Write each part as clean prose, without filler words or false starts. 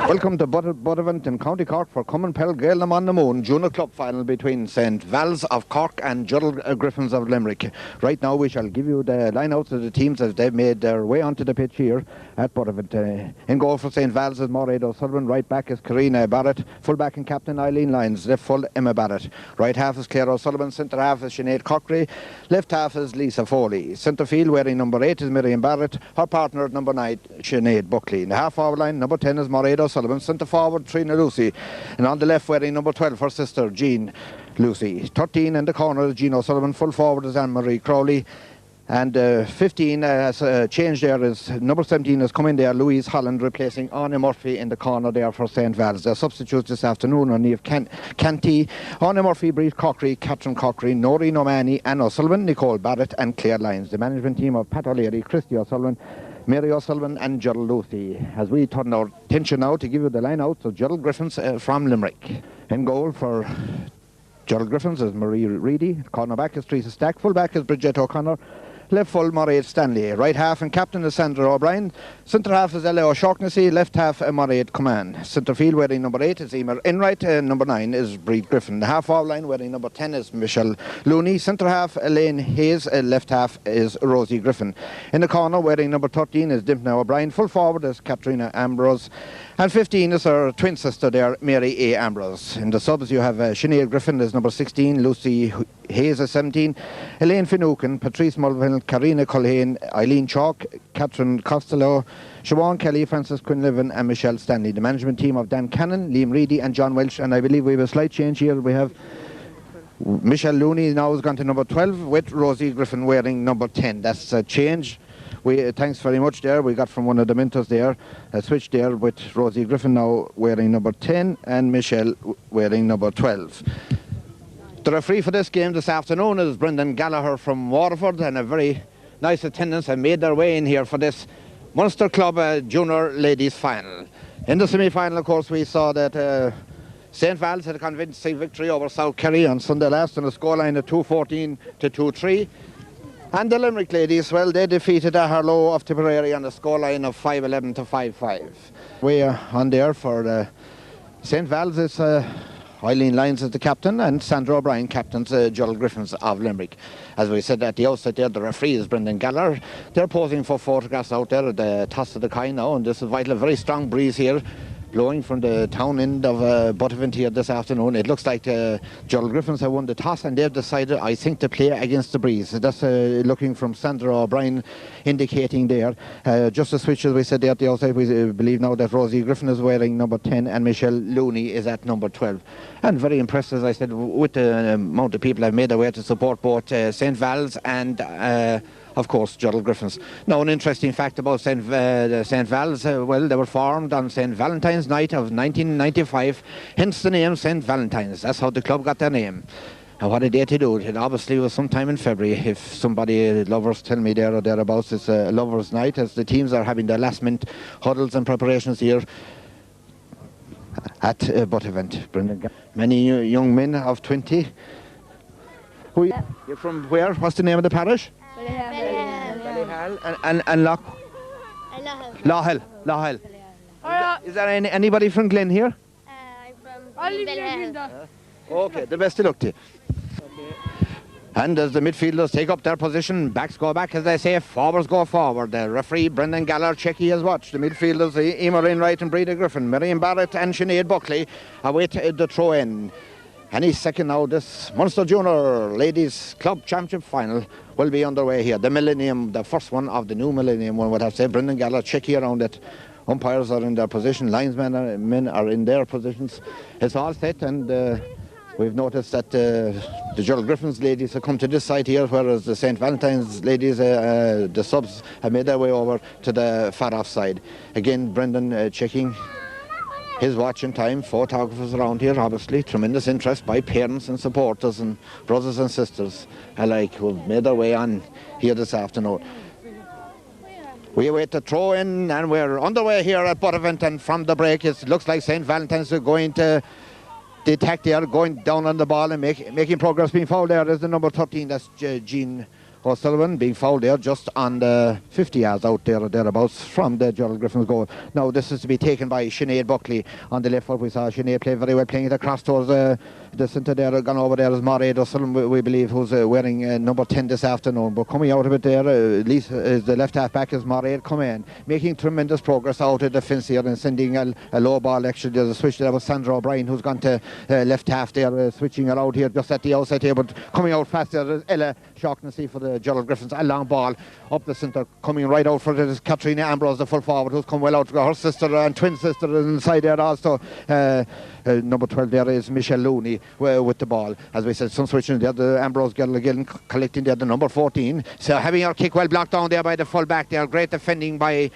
Welcome to Buttevant in County Cork for Common Pell Gael on the Moon Junior Club final between St. Vals of Cork and Gerald Griffins of Limerick. Right now we shall give you the line-outs of the teams as they've made their way onto the pitch here at Buttevant. In goal for St. Vals is Mairead O'Sullivan, right back is Karina Barrett, full back and captain Eileen Lyons, left full Emma Barrett. Right half is Claire O'Sullivan, centre half is Sinead Cockery, left half is Lisa Foley. Centre field wearing number 8 is Miriam Barrett, her partner at number 9 Sinead Buckley. In the half forward line number 10 is Mairead O'Sullivan, centre forward Trina Lucy, and on the left wearing number 12 her sister Jean Lucy. 13 in the corner is Jean O'Sullivan, full forward is Anne-Marie Crowley, and 15 has changed there is number 17 has come in there, Louise Holland, replacing Anna Murphy in the corner there for St. Vals. Their substitutes this afternoon are Niamh Canty, Anna Murphy, Breeze Cockery, Catherine Cockery, Noreen O'Mahony, Anne O'Sullivan, Nicole Barrett and Claire Lyons. The management team of Pat O'Leary, Christy O'Sullivan, Mary O'Sullivan and Gerald Lucy. As we turn our attention now to give you the line out of Gerald Griffins from Limerick. In goal for Gerald Griffins is Marie Reedy, corner back is Teresa Stack, full back is Bridget O'Connor, left full Mairead Stanley, right half and captain is Sandra O'Brien, centre half is Ella O'Shaughnessy, left half Mairead Coman. Centre field wearing number 8 is Emer Enright, number 9 is Breed Griffin. The half forward line wearing number 10 is Michelle Looney, centre half Elaine Hayes, left half is Rosie Griffin. In the corner wearing number 13 is Dimpna O'Brien, full forward is Katrina Ambrose, and 15 is her twin sister there, Mary A. Ambrose. In the subs you have Sinead Griffin is number 16, Lucy Hayes is 17, Elaine Finucane, Patrice Mulville, Karina Culhane, Eileen Chalk, Catherine Costello, Siobhan Kelly, Frances Quinlivan and Michelle Stanley. The management team of Dan Cannon, Liam Reedy and John Welsh, and I believe we have a slight change here. We have Michelle Looney now has gone to number 12 with Rosie Griffin wearing number 10. That's a change. Thanks very much there. We got from one of the mentors there a switch there with Rosie Griffin now wearing number 10 and Michelle wearing number 12. The referee for this game this afternoon is Brendan Gallagher from Waterford, and a very nice attendance have made their way in here for this Munster Club Junior Ladies Final. In the semi-final, of course, we saw that St. Vals had a convincing victory over South Kerry on Sunday last on a scoreline of 2-14 to 2-3. And the Limerick ladies, well, they defeated Harlow of Tipperary on a scoreline of 5-11 to 5-5. We are on there for St. Vals is Eileen Lyons is the captain, and Sandra O'Brien captains Gerald Griffins of Limerick. As we said at the outset there, the referee is Brendan Gallagher. They're posing for photographs out there at the toss of the coin now, and this is vital. A very strong breeze here blowing from the town end of Buttevant here this afternoon. It looks like Gerald Griffins have won the toss and they've decided, I think, to play against the breeze. That's looking from Sandra O'Brien indicating there. Just a switch, as we said there at the outside, we believe now that Rosie Griffin is wearing number 10 and Michelle Looney is at number 12. And very impressed, as I said, with the amount of people have made their way to support both St. Vals and of course, Gerald Griffins. Now, an interesting fact about St. Vals, well, they were formed on St. Valentine's night of 1995, hence the name St. Valentine's. That's how the club got their name. And what a day to do it. It obviously was sometime in February. If somebody, lovers, tell me there or thereabouts, it's a lovers' night, as the teams are having their last-minute huddles and preparations here at Buttevant. Brendan, many young men of 20. You're from where? What's the name of the parish? Ballyhale and Lawhill. Is there anybody from Glen here? I'm from Ballyhale. Okay, the best of luck to you. Okay. And as the midfielders take up their position, backs go back, as they say, forwards go forward. The referee, Brendan Gallagher, Checky has watched. The midfielders, Emer Enright and Breda Griffin, Miriam Barrett and Sinead Buckley await the throw-in. Any second now, this Munster Junior Ladies Club Championship Final will be underway here. The millennium, the first one of the new millennium, one would have to say. Brendan Gallagher, Checky around it. Umpires are in their position, linesmen men are in their positions. It's all set, and we've noticed that the Gerald Griffins ladies have come to this side here, whereas the St. Valentine's ladies, the subs, have made their way over to the far off side. Again, Brendan checking his watch and time. Photographers around here, obviously. Tremendous interest by parents and supporters and brothers and sisters alike who've made their way on here this afternoon. We await the throw in, and we're underway here at Buttevant, and from the break it looks like St. Valentine's are going to the attack there, going down on the ball and making progress. Being fouled there is the number 13, that's Jean O'Sullivan being fouled there just on the 50 yards out there or thereabouts from the Gerald Griffins goal. Now this is to be taken by Sinead Buckley on the left foot. We saw Sinead play very well, playing it across towards the centre there. Gone over there is Mairead O'Sullivan, we believe, who's wearing number 10 this afternoon. But coming out of it there, Lisa is the left half back, is Mairead coming in, making tremendous progress out of the fence here and sending a low ball. Actually there's a switch there with Sandra O'Brien, who's gone to left half there, switching around here just at the outside here, but coming out fast there is Ella Shaughnessy for the Gerald Griffins. A long ball up the centre, coming right out for it is Katrina Ambrose, the full forward, who's come well out. Her sister and twin sister is inside there also. Number 12 there is Michelle Looney with the ball. As we said, some switching there, the Ambrose girl again collecting there, the number 14. So having her kick well blocked down there by the full back there. Great defending by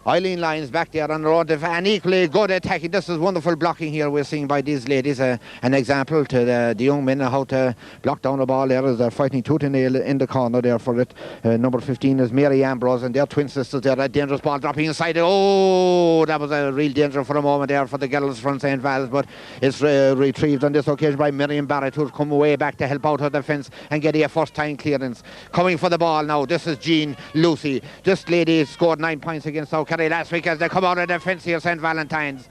Eileen Lyons back there on the road, and equally good attacking. This is wonderful blocking here we're seeing by these ladies. An example to the young men how to block down the ball there as they're fighting tooth and nail in the corner there for it. Number 15 is Mary Ambrose, and their twin sisters there. A dangerous ball dropping inside. Oh, that was a real danger for a moment there for the girls from St. Vals, but it's retrieved on this occasion by Miriam Barrett, who's come way back to help out her defence and get a first time clearance. Coming for the ball now, this is Jean Lucy. This lady scored 9 points against South Kerry last week as they come out of defence here, St. Valentine's.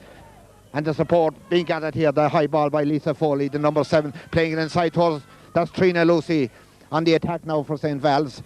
And the support being gathered here, the high ball by Lisa Foley, the number 7, playing it inside towards, that's Trina Lucy on the attack now for St. Vals.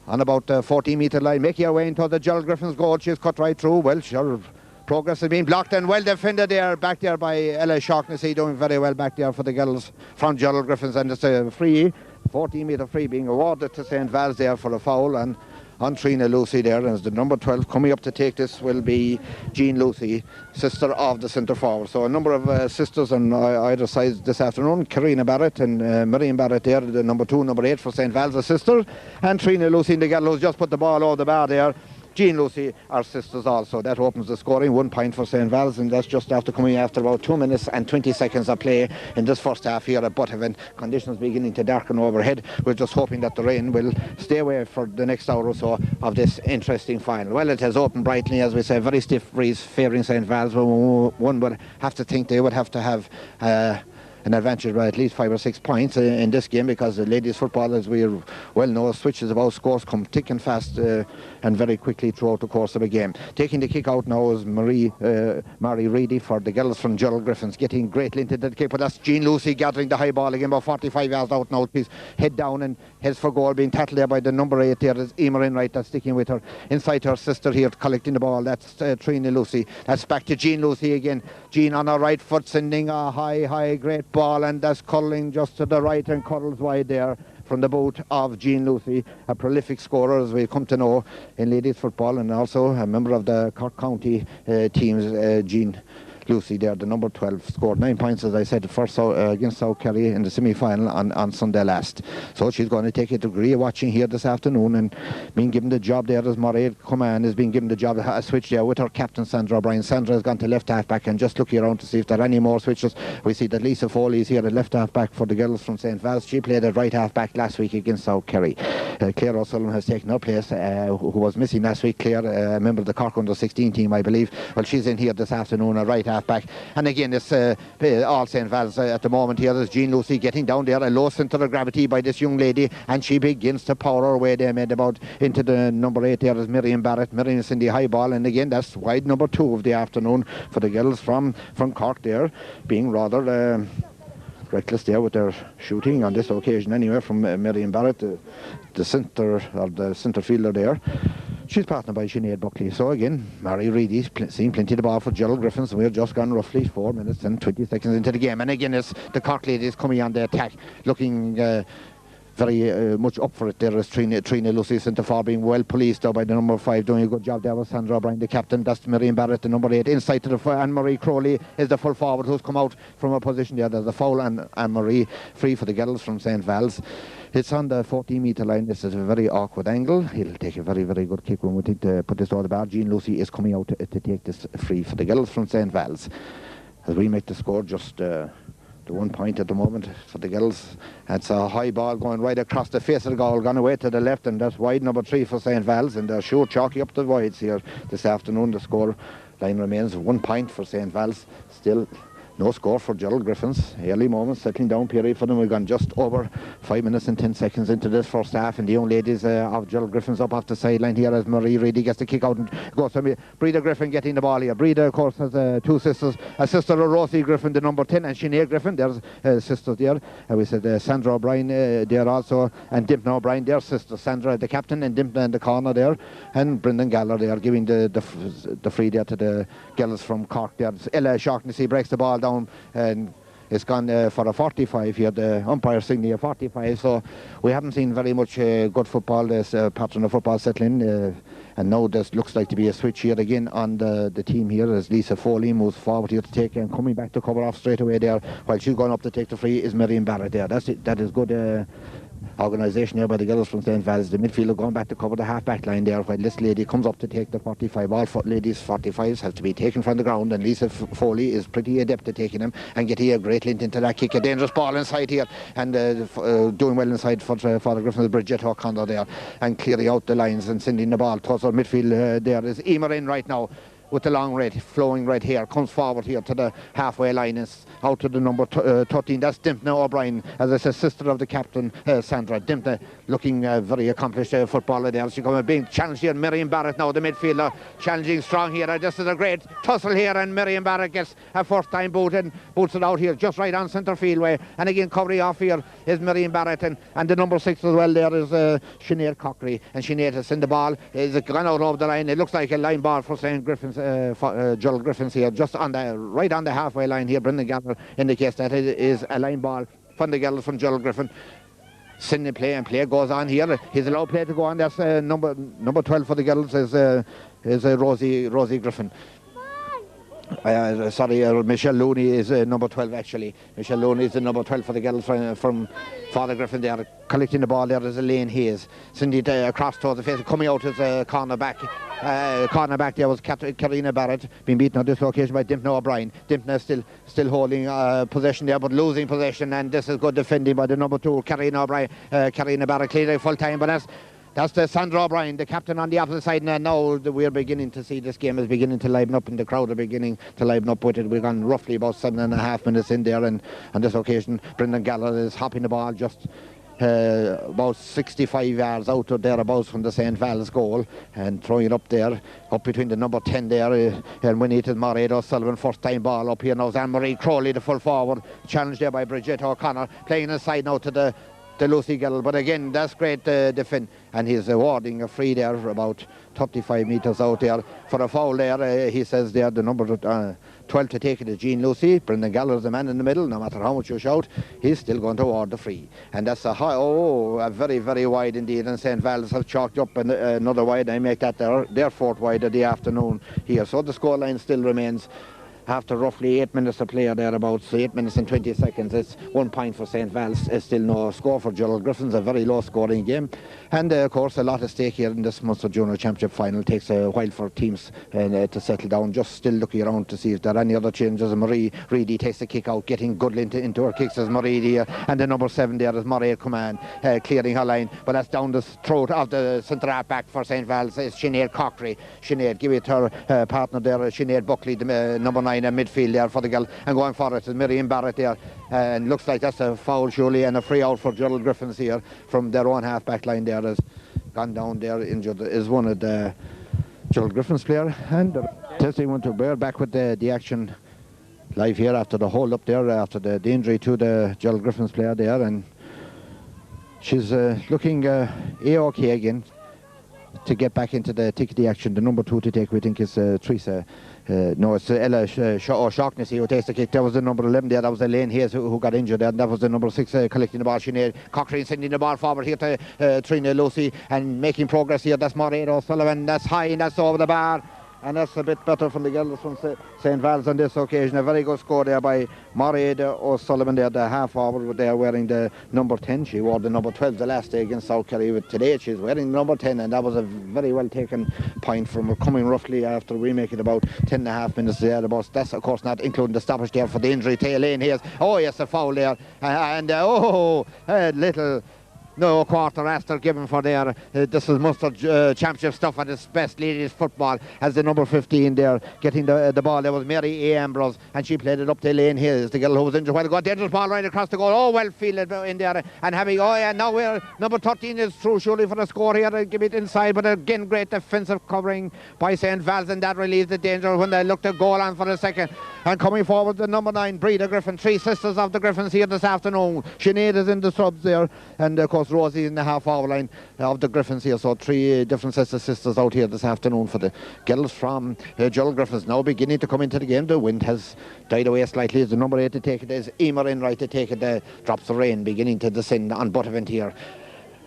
On about the 40-metre line, making her way into the Gerald Griffins goal. She's cut right through. Well, sure, progress has been blocked and well defended there, back there by Ella Shaughnessy, doing very well back there for the girls from Gerald Griffins. And it's a free, 14-metre free being awarded to St. Vals there for a foul. And on Trina Lucy there, as the number 12 coming up to take this will be Jean Lucy, sister of the centre forward. So a number of sisters on either side this afternoon. Karina Barrett and Miriam Barrett there, the number 2, number 8 for St. Vals, a sister, and Trina Lucy, the girl who's just put the ball over the bar there. Jean Lucy are sisters also. That opens the scoring, 1 point for St. Vals, and that's just after coming after about 2 minutes and 20 seconds of play in this first half here at Buttevant. Conditions beginning to darken overhead. We're just hoping that the rain will stay away for the next hour or so of this interesting final. Well, it has opened brightly, as we say, very stiff breeze favouring St. Vals. One would have to think they would have to have an advantage by at least 5 or 6 points in this game, because the ladies football, as we well know, switches about, scores come thick and fast and very quickly throughout the course of a game. Taking the kick out now is Marie Reedy for the girls from Gerald Griffins, getting greatly into the kick, but that's Jean Lucy gathering the high ball again, about 45 yards out now. She's head down and heads for goal, being tackled there by the number 8 there is Emer Enright, that's sticking with her. Inside her sister here collecting the ball, that's Trina Lucy. That's back to Jean Lucy again. Jean on her right foot sending a high great ball, and that's curling just to the right and curls wide there from the boot of Jean Lucy, a prolific scorer as we come to know in ladies football, and also a member of the Cork County teams. Jean Lucy there, the number 12, scored 9 points, as I said, first against South Kerry in the semi-final on Sunday last. So she's going to take a degree of watching here this afternoon, and being given the job there as Mairead Coman is being given the job, a switch there with her captain Sandra O'Brien. Sandra has gone to left half back, and just looking around to see if there are any more switches. We see that Lisa Foley is here at left half back for the girls from St. Vals. She played at right half back last week against South Kerry. Claire O'Sullivan has taken her place, who was missing last week. Claire, a member of the Cork under 16 team, I believe. Well, she's in here this afternoon at right half back. And again, it's all St. Vals at the moment here. There's Jean Lucy getting down there, a low centre of gravity by this young lady, and she begins to power her way there, made about into the number 8 there is Miriam Barrett. Miriam is in the high ball, and again, that's wide number 2 of the afternoon for the girls from Cork there, being rather reckless there with their shooting on this occasion anyway from Miriam Barrett, the centre or the centre fielder there. She's partnered by Sinead Buckley. So again, Mary Reedy seeing plenty of the ball for Gerald Griffins, and we're just gone roughly 4 minutes and 20 seconds into the game. And again, it's the Cork ladies coming on the attack, looking very much up for it. There is Trina Lucy, centre forward, being well policed though by the number 5, doing a good job there with Sandra O'Brien, the captain. That's Miriam Barrett, the number 8. Inside to the Anne-Marie Crowley is the full forward who's come out from a position there. There's a foul, and Anne-Marie free for the girls from St. Vals. It's on the 14-metre line. This is a very awkward angle. He'll take a very, very good kick when we think to put this over the bar. Jean Lucy is coming out to take this free for the girls from St. Vals. As we make the score just the 1 point at the moment for the girls. It's a high ball going right across the face of the goal, gone away to the left, and that's wide number 3 for St. Vals, and they're sure chalky up the wides here this afternoon. The score line remains 1 point for St. Vals. Still No score for Gerald Griffins. Early moments, settling down period for them. We've gone just over 5 minutes and 10 seconds into this first half, and the young ladies of Gerald Griffins up off the sideline here as Marie Reedy gets the kick out and goes to Breda Griffin getting the ball here. Breda, of course, has two sisters. A sister of Rosie Griffin, the number 10, and Sinead Griffin. There's sisters there. We said Sandra O'Brien there also, and Dimpna O'Brien, their sister. Sandra, the captain, and Dimpna in the corner there, and Brendan Galler there giving the free there to the girls from Cork there. Ella Shaughnessy breaks the ball down, and it's gone for a 45 here. The umpire signaling a 45, so we haven't seen very much good football. This pattern of football settling, and now this looks like to be a switch here again on the team here as Lisa Foley moves forward here to take, and coming back to cover off straight away there while she's going up to take the free is Miriam Barrett there. That is good organisation here by the girls from St. Vals. The midfielder going back to cover the half-back line there while this lady comes up to take the 45. All ladies 45s have to be taken from the ground, and Lisa Foley is pretty adept at taking them and getting a great lint into that kick. A dangerous ball inside here, and doing well inside for the Griffins, Bridget O'Connor there, and clearing out the lines and sending the ball towards our midfield. There is Emer in right now with the long red flowing right here, comes forward here to the halfway line, is out to the number 13. That's Dimpna O'Brien, as I said, sister of the captain, Sandra. Dimpna looking very accomplished footballer there. She's going to be challenged here. Miriam Barrett now, the midfielder, challenging strong here. This is a great tussle here, and Miriam Barrett gets a first time boot and boots it out here just right on centre field way. And again covering off here is Miriam Barrett, and the number 6 as well there is Sinead Cockery, and Sinead has sent the ball. Is gone out over the line. It looks like a line ball for St. Griffins. Gerald Griffins here, just on the right on the halfway line here. Brendan Galler indicates that it is a line ball from the girls from Gerald Griffin. Sending play, and play goes on here. He's allowed play to go on. That's number 12 for the girls is Rosie Griffin. Michelle Looney is number 12 actually. Michelle Looney is the number 12 for the girls from Father Griffin there. Collecting the ball there is Elaine Hayes. Sending it across towards the face. Coming out as a cornerback. Cornerback there was Karina Barrett, being beaten on this occasion by Dimpna O'Brien. Dimpna still holding possession there, but losing possession, and this is good defending by the number 2, Karina Barrett, clearing full time, but that's the Sandra O'Brien, the captain on the opposite side, and now we're beginning to see this game is beginning to liven up, and the crowd are beginning to liven up with it. We've gone roughly about 7.5 minutes in there, and on this occasion Brendan Galler is hopping the ball just about 65 yards out or thereabouts from the St. Vals goal, and throwing it up there, up between the number 10 there, and when it is Mairead O'Sullivan, first time ball up here now is Anne-Marie Crowley, the full forward, challenged there by Bridget O'Connor, playing inside now to the Lucy Gill, but again that's great defend, and he's awarding a free there about 35 metres out there for a foul there. He says there the number 12 to take it is Jean Lucy. Brendan Galler is the man in the middle. No matter how much you shout, he's still going to award the free, and that's a very, very wide indeed, and St. Vals have chalked up another wide. I make that their fourth wide of the afternoon here, so the scoreline still remains after roughly 8 minutes to play or thereabouts, so 8 minutes and 20 seconds. It's 1 point for St. Vals. It's still no score for Gerald Griffins, a very low scoring game, and of course a lot at stake here in this Munster Junior Championship final. It takes a while for teams to settle down, just still looking around to see if there are any other changes. Marie Reedy takes the kick out, getting good into her kicks as Marie here, and the number 7 there is Mairead Command, clearing her line, but that's down the throat of the centre half back for St. Vals. It's Sinead Cockery. Sinead, give it her partner there, Sinead Buckley, the number 9 in midfield there for the girl, and going forward is Miriam Barrett there, and looks like that's a foul surely, and a free out for Gerald Griffins here from their own half back line there. Has gone down there, injured is one of the Gerald Griffins player, and testing want to bear back with the action live here after the hold up there, after the injury to the Gerald Griffins player there, and she's looking A-OK again to get back into the tickety action. The number 2 to take, we think, is Teresa. No, it's Ella Shaughnessy who takes the kick. That was the number 11 there. That was Elaine Hayes who got injured there. And that was the number 6 collecting the ball. Sinead Cochrane sending the ball forward here to Trina Lucy and making progress here. That's Mairead O'Sullivan. That's high and that's over the bar. And that's a bit better from the girls from St. Vals on this occasion. A very good score there by Mairead O'Sullivan there, the half forward there, wearing the number 10. She wore the number 12 the last day against South Kerry, but today she's wearing the number 10, and that was a very well taken point from her, coming roughly after we make it about 10.5 minutes there. That's of course not including the stoppage there for the injury to Elaine Hayes. Oh yes, a foul there, and a little no quarter after given for there. This is Munster Championship stuff at its best. Ladies football as the number 15 there getting the ball. There was Mary A. Ambrose, and she played it up to Elaine Hills, the girl who was injured. Well, got dangerous ball right across the goal. Oh, well fielded in there, and having now we're number 13 is through surely for the score here. Give it inside, but again great defensive covering by St. Vals, and that relieves the danger when they look to goal on for the second. And coming forward, the number 9 Breda Griffin, 3 sisters of the Griffins here this afternoon. Sinead is in the subs there, and of course Rosie in the half-hour line of the Griffins here. So 3 different sets of sisters out here this afternoon for the girls from Gerald Griffins. Now beginning to come into the game. The wind has died away slightly. It's the number 8 to take it. Is Emer in right to take it. Drops of rain beginning to descend on Buttevant here.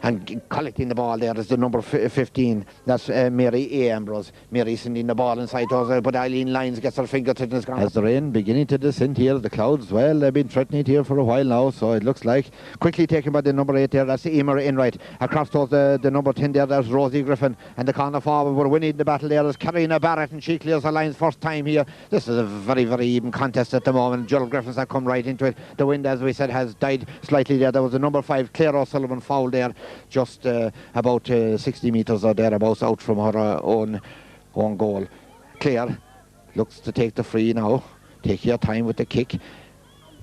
And collecting the ball there is the number 15. That's Mary A. Ambrose. Mary sending the ball inside to us, but Eileen Lyons gets her fingertips and is gone. As the rain beginning to descend here, the clouds, well, they've been threatening it here for a while now, so it looks like quickly taken by the number 8 there. That's Emer Enright. Across towards the number 10 there, that's Rosie Griffin. And the corner forward, we're winning the battle there is Karina Barrett, and she clears the lines first time here. This is a very, very even contest at the moment. Gerald Griffins have come right into it. The wind, as we said, has died slightly there. There was the number 5, Claire O'Sullivan, foul there, just about 60 metres or thereabouts out from her own goal. Claire looks to take the free now. Take your time with the kick.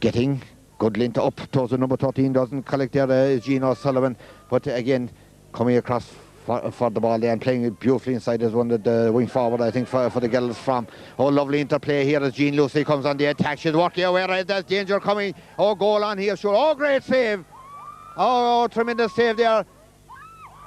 Getting good lint up towards the number 13. Doesn't collect there is Jean O'Sullivan. But again, coming across for the ball there and playing it beautifully inside is one of the wing forward, I think, for the girls from. Oh, lovely interplay here as Jean Lucy comes on the attack. She's working away, right? There's danger coming. Oh, goal on here, sure. Oh, great save. Oh, tremendous save there.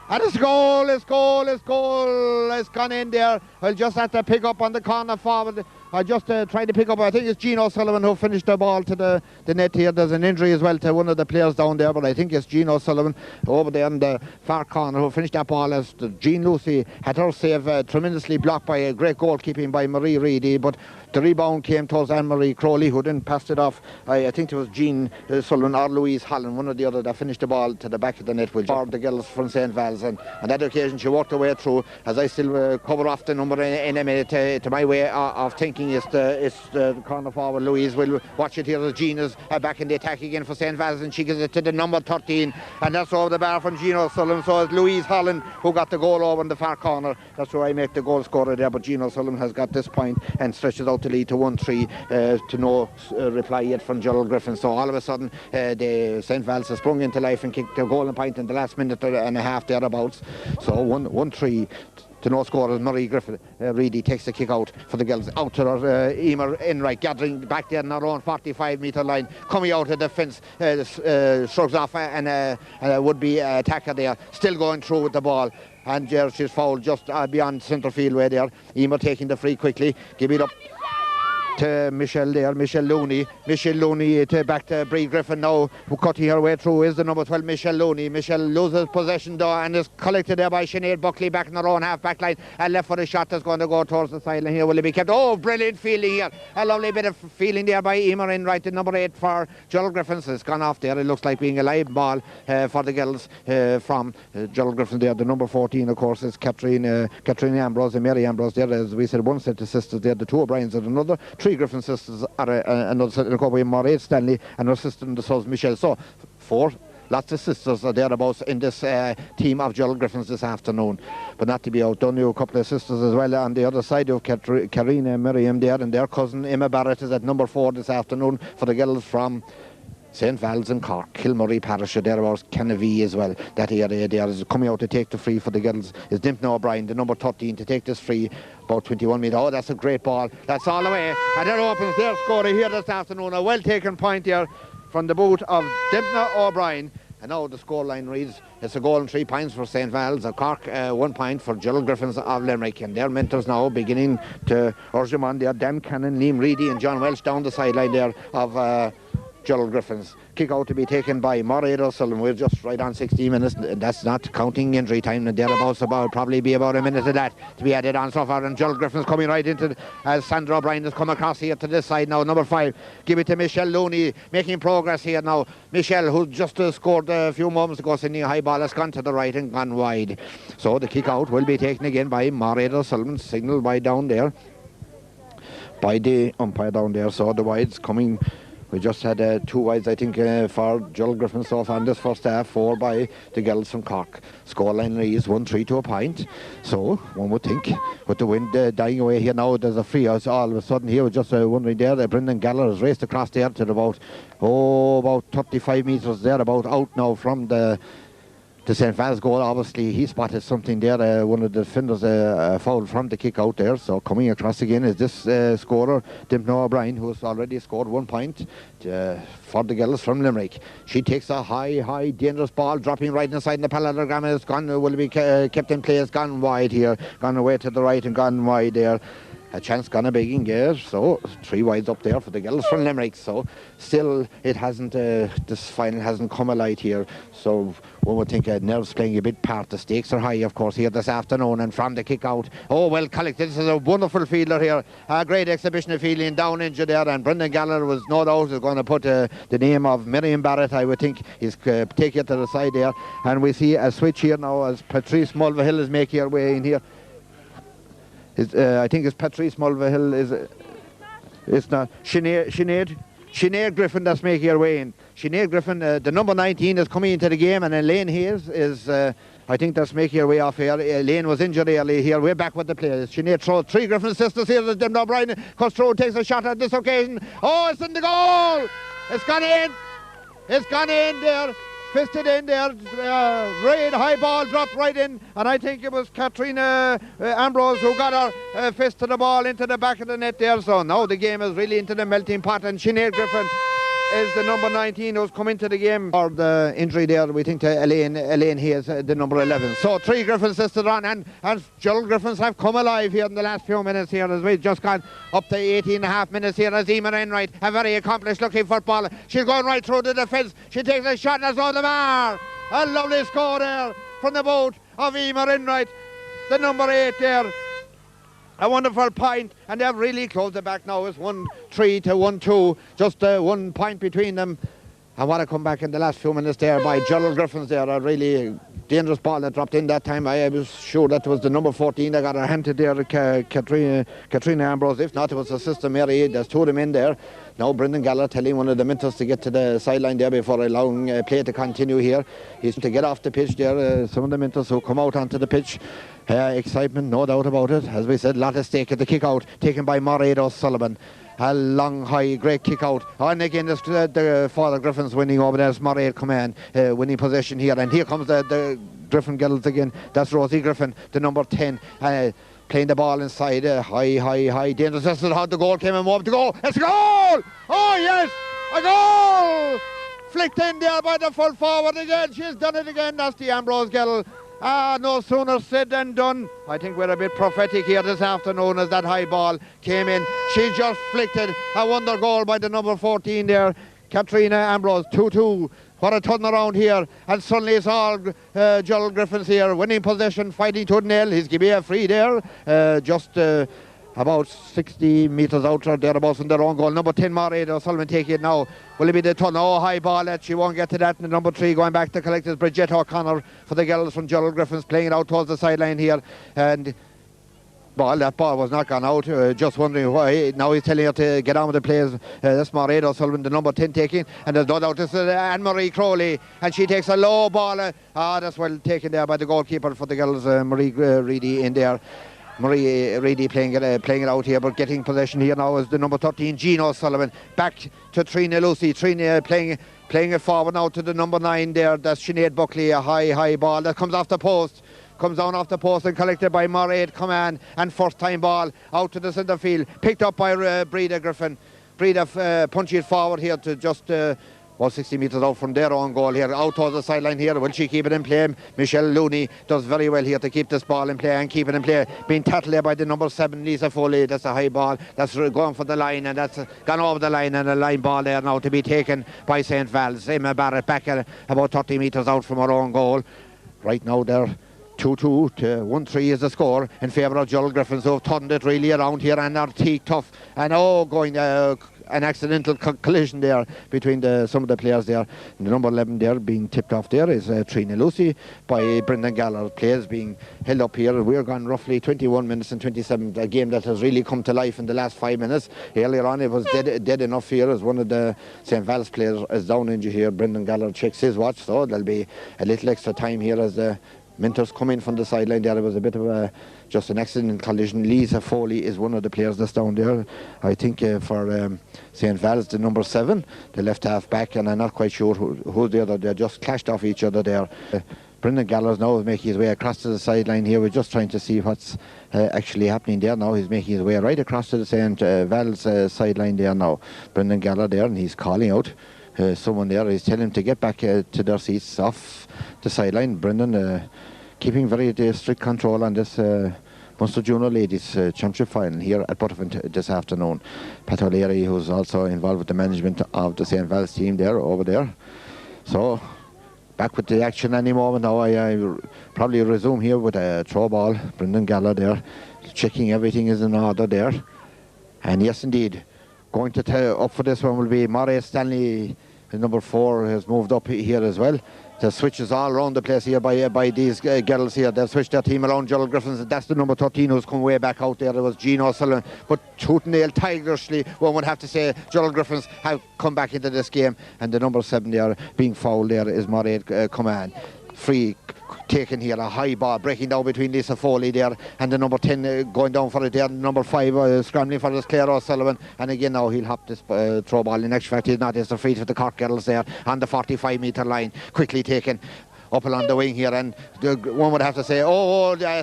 And it's goal, it's gone in there. I'll just have to pick up on the corner forward. I just tried to pick up, I think it's Jean O'Sullivan who finished the ball to the net here. There's an injury as well to one of the players down there, but I think it's Jean O'Sullivan over there in the far corner who finished that ball as Jean Lucy had her save tremendously blocked by a great goalkeeping by Marie Reedy, but the rebound came towards Anne-Marie Crowley, who then passed it off. I think it was Jean Sullivan or Louise Holland, one or the other, that finished the ball to the back of the net with the girls from St. Vals. And on that occasion, she walked her way through. As I still cover off the number in a minute, to my way of thinking, it's the corner forward. Louise will watch it here as Jean is back in the attack again for St. Vals, and she gives it to the number 13. And that's over the bar from Jean O'Sullivan. So it's Louise Holland who got the goal over in the far corner. That's where I make the goal scorer there. But Jean O'Sullivan has got this point and stretches out the lead to 1-3 to no reply yet from Gerald Griffins. So all of a sudden the St. Vals has sprung into life and kicked the golden point in the last minute and a half thereabouts. So 1-3 to no score as Marie Griffin Reedy takes the kick out for the girls. Out to her Emer Enright, gathering back there in her own 45-metre line, coming out of the fence, shrugs off and would-be attacker there, still going through with the ball. And she's fouled just beyond centre field way there. Emer taking the free quickly, give it up to Michelle there, Michelle Looney back to Bree Griffin now, who cutting her way through is the number 12 Michelle Looney. Michelle loses possession though and is collected there by Sinead Buckley back in her own half-back line, and left for the shot that's going to go towards the sideline here. Will it be kept? Oh, brilliant fielding here, a lovely bit of fielding there by Emer Enright, the number 8 for Gerald Griffins. It's gone off there. It looks like being a live ball for the girls from Gerald Griffins there. The number 14 of course is Katrine Ambrose and Mary Ambrose there. As we said, one set of sisters there, the two O'Briens are another, 3 Griffin sisters are another set in the cover, Maureen Stanley and her sister in the South, Michelle. So 4 lots of sisters are thereabouts in this team of Gerald Griffins this afternoon. But not to be outdone, you a couple of sisters as well on the other side. You have Karina Miriam there, and their cousin Emma Barrett is at number 4 this afternoon for the girls from St. Vals and Cork. Kilmurray Parish are thereabouts, Kennevy as well. That area there is coming out to take the free for the girls is Dimpna O'Brien, the number 13, to take this free about 21 metres. Oh, that's a great ball. That's all the way. And it opens their scorer here this afternoon. A well-taken point here from the boot of Dimpna O'Brien. And now the scoreline reads, it's a goal and 3 points for St. Vals of Cork, 1 point for Gerald Griffins of Limerick. And their mentors now beginning to urge them on there. Dan Cannon, Liam Reedy and John Welsh down the sideline there of Gerald Griffins. Kick out to be taken by Maureen O'Sullivan. We're just right on 16 minutes. That's not counting injury time. And thereabouts probably be about a minute of that to be added on so far. And Gerald Griffins coming right into as Sandra O'Brien has come across here to this side now. Number 5. Give it to Michelle Looney, making progress here now. Michelle, who just scored a few moments ago, sending a high ball, has gone to the right and gone wide. So the kick out will be taken again by Maureen O'Sullivan. Signal by down there, by the umpire down there. So the wide's coming We just had 2 wides, I think, for Gerald Griffins so far in this first half, 4 by the girls from Cork. Scoreline is 1-3 to a point. So, one would think, with the wind dying away here now, there's a free out all of a sudden here. We're just wondering there, Brendan Gallagher has raced across there to about 35 metres there, about out now from the St. Vals goal. Obviously, he spotted something there. One of the defenders foul from the kick out there. So coming across again is this scorer, Dimno O'Brien, who has already scored 1 point for the girls from Limerick. She takes a high, dangerous ball, dropping right inside the parallelogram. It's gone. Will be kept in play. It's gone wide here. Gone away to the right and gone wide there. A chance gonna big in gear, so 3 wides up there for the girls from Limerick. So still it hasn't this final hasn't come alight here, so one would think nerves playing a big part. The stakes are high, of course, here this afternoon, and from the kick out, well collected. This is a wonderful fielder here, a great exhibition of fielding, down injured there, and Brendan Gallagher was no doubt is going to put the name of Miriam Barrett, I would think, is take it to the side there, and we see a switch here now as Patrice Mulvihill is making her way in here. I think it's Patrice Mulvihill. It's not Sinead Griffin that's making her way in. Sinead Griffin, the number 19 is coming into the game, and Elaine Hayes is, I think that's making her way off here. Elaine was injured early here. We're back with the players. Sinead throws 3 Griffin sisters here. Dimno O'Brien comes through, takes a shot at this occasion. Oh, it's in the goal! It's gone in! It's gone in there. Fisted in there, raid high ball dropped right in, and I think it was Katrina Ambrose who got her fist to the ball into the back of the net there. So now the game is really into the melting pot, and Sinead Griffin is the number 19 who's come into the game for the injury there, we think, to Elaine Hayes, the number 11. So 3 Griffins listed on, and Gerald Griffins have come alive here in the last few minutes here as we've just gone up to 18.5 minutes here as Emer Enright, a very accomplished looking footballer. She's going right through the defence. She takes a shot and it's on the bar. A lovely score there from the boat of Emer Enright, the number 8 there. A wonderful point, and they've really closed it back now. It's 1-3 to 1-2, just 1 point between them. I want to come back in the last few minutes there by Gerald Griffins there. A really dangerous ball that dropped in that time. I was sure that was the number 14 that got her handed there, Katrina Ambrose. If not, it was her sister Mary. There's 2 of them in there. Now Brendan Gallagher telling one of the mentors to get to the sideline there before allowing play to continue here. He's to get off the pitch there. Some of the mentors who come out onto the pitch. Excitement, no doubt about it. As we said, lot at stake at the kick out, taken by Mairead O'Sullivan. A long, high, great kick out. And again, it's the Father Griffins winning over there. It's Mairead Command winning possession here. And here comes the Griffin girls again. That's Rosie Griffin, the number 10. Playing the ball inside, high, dangerous. This is how the goal came and moved to goal. It's a goal! Oh, yes! A goal! Flicked in there by the full forward again. She's done it again. That's the Ambrose girl. No sooner said than done. I think we're a bit prophetic here this afternoon as that high ball came in. She just flicked it. A wonder goal by the number 14 there, Katrina Ambrose. 2-2. What a turnaround here. And suddenly it's all Gerald Griffins here, winning possession, fighting to the nail. He's giving a free there. Just about 60 metres out or thereabouts from their own goal. Number 10, Mairead O'Sullivan taking it now. Will it be the turn? Oh, high ball that she won't get to that. And number 3 going back to collect is Bridget O'Connor for the girls from Gerald Griffins, playing it out towards the sideline here. And that ball was not gone out. Just wondering why. Now he's telling her to get on with the players. That's Mairead O'Sullivan, the number 10 taking. And there's no doubt this is Anne-Marie Crowley. And she takes a low ball. That's well taken there by the goalkeeper for the girls, Marie Reedy in there. Marie Reedy playing it out here, but getting possession here now is the number 13, Jean O'Sullivan. Back to Trina Lucy. Trina playing it forward now to the number 9 there. That's Sinead Buckley, a high ball that comes off the post. Comes down off the post and collected by Mairead Command. And first time ball out to the centre field. Picked up by Breda Griffin. Breda punching it forward here to just 60 metres out from their own goal here. Out towards the sideline here. Will she keep it in play? Michelle Looney does very well here to keep this ball in play and keep it in play. Being tackled there by the number 7, Lisa Foley. That's a high ball. That's going for the line, and that's gone over the line, and a line ball there now to be taken by St. Vals. Emma Barrett back at about 30 metres out from her own goal. Right now they're 2-2 to 1-3 is the score in favour of Gerald Griffins, who have turned it really around here and are teak tough. And going an accidental collision there between some of the players there. The number 11 there being tipped off there is Trina Lucy by Brendan Gallagher. Players being held up here. We're gone roughly 21 minutes and 27. A game that has really come to life in the last 5 minutes. Earlier on it was dead enough here as one of the St. Vals players is down injured here. Brendan Gallagher checks his watch, so there'll be a little extra time here as the Mentors come in from the sideline there. It was a bit of just an accident collision. Lisa Foley is one of the players that's down there. I think for St. Vals, the number 7, the left half back, and I'm not quite sure who's the other. They just clashed off each other there. Brendan Gallows now is making his way across to the sideline here. We're just trying to see what's actually happening there now. He's making his way right across to the St. Vals sideline there now. Brendan Gallows there, and he's calling out someone there. He's telling him to get back to their seats off the sideline. Brendan keeping very strict control on this Munster Junior Ladies Championship final here at Buttevant this afternoon. Pat O'Leary, who's also involved with the management of the St. Vals team there, over there. So back with the action any moment now. I probably resume here with a throw ball. Brendan Gallagher there, checking everything is in order there. And yes indeed, going to up for this one will be Murray Stanley. Number 4 has moved up here as well. The switches all around the place here by these girls here. They've switched their team around. Gerald Griffins, that's the number 13 who's come way back out there. There was Gino Sullivan, but Tootenale tigerishly, one would have to say, Gerald Griffins have come back into this game, and the number 7 there being fouled there is Murray Command. Free taken here, a high ball breaking down between Lisa Foley there and the number 10 going down for it there. Number 5 scrambling for this Claire O'Sullivan, and again now he'll hop this throw ball. In actual fact he's not. It's the free for the Cork girls there on the 45-metre line, quickly taken up along the wing here, and one would have to say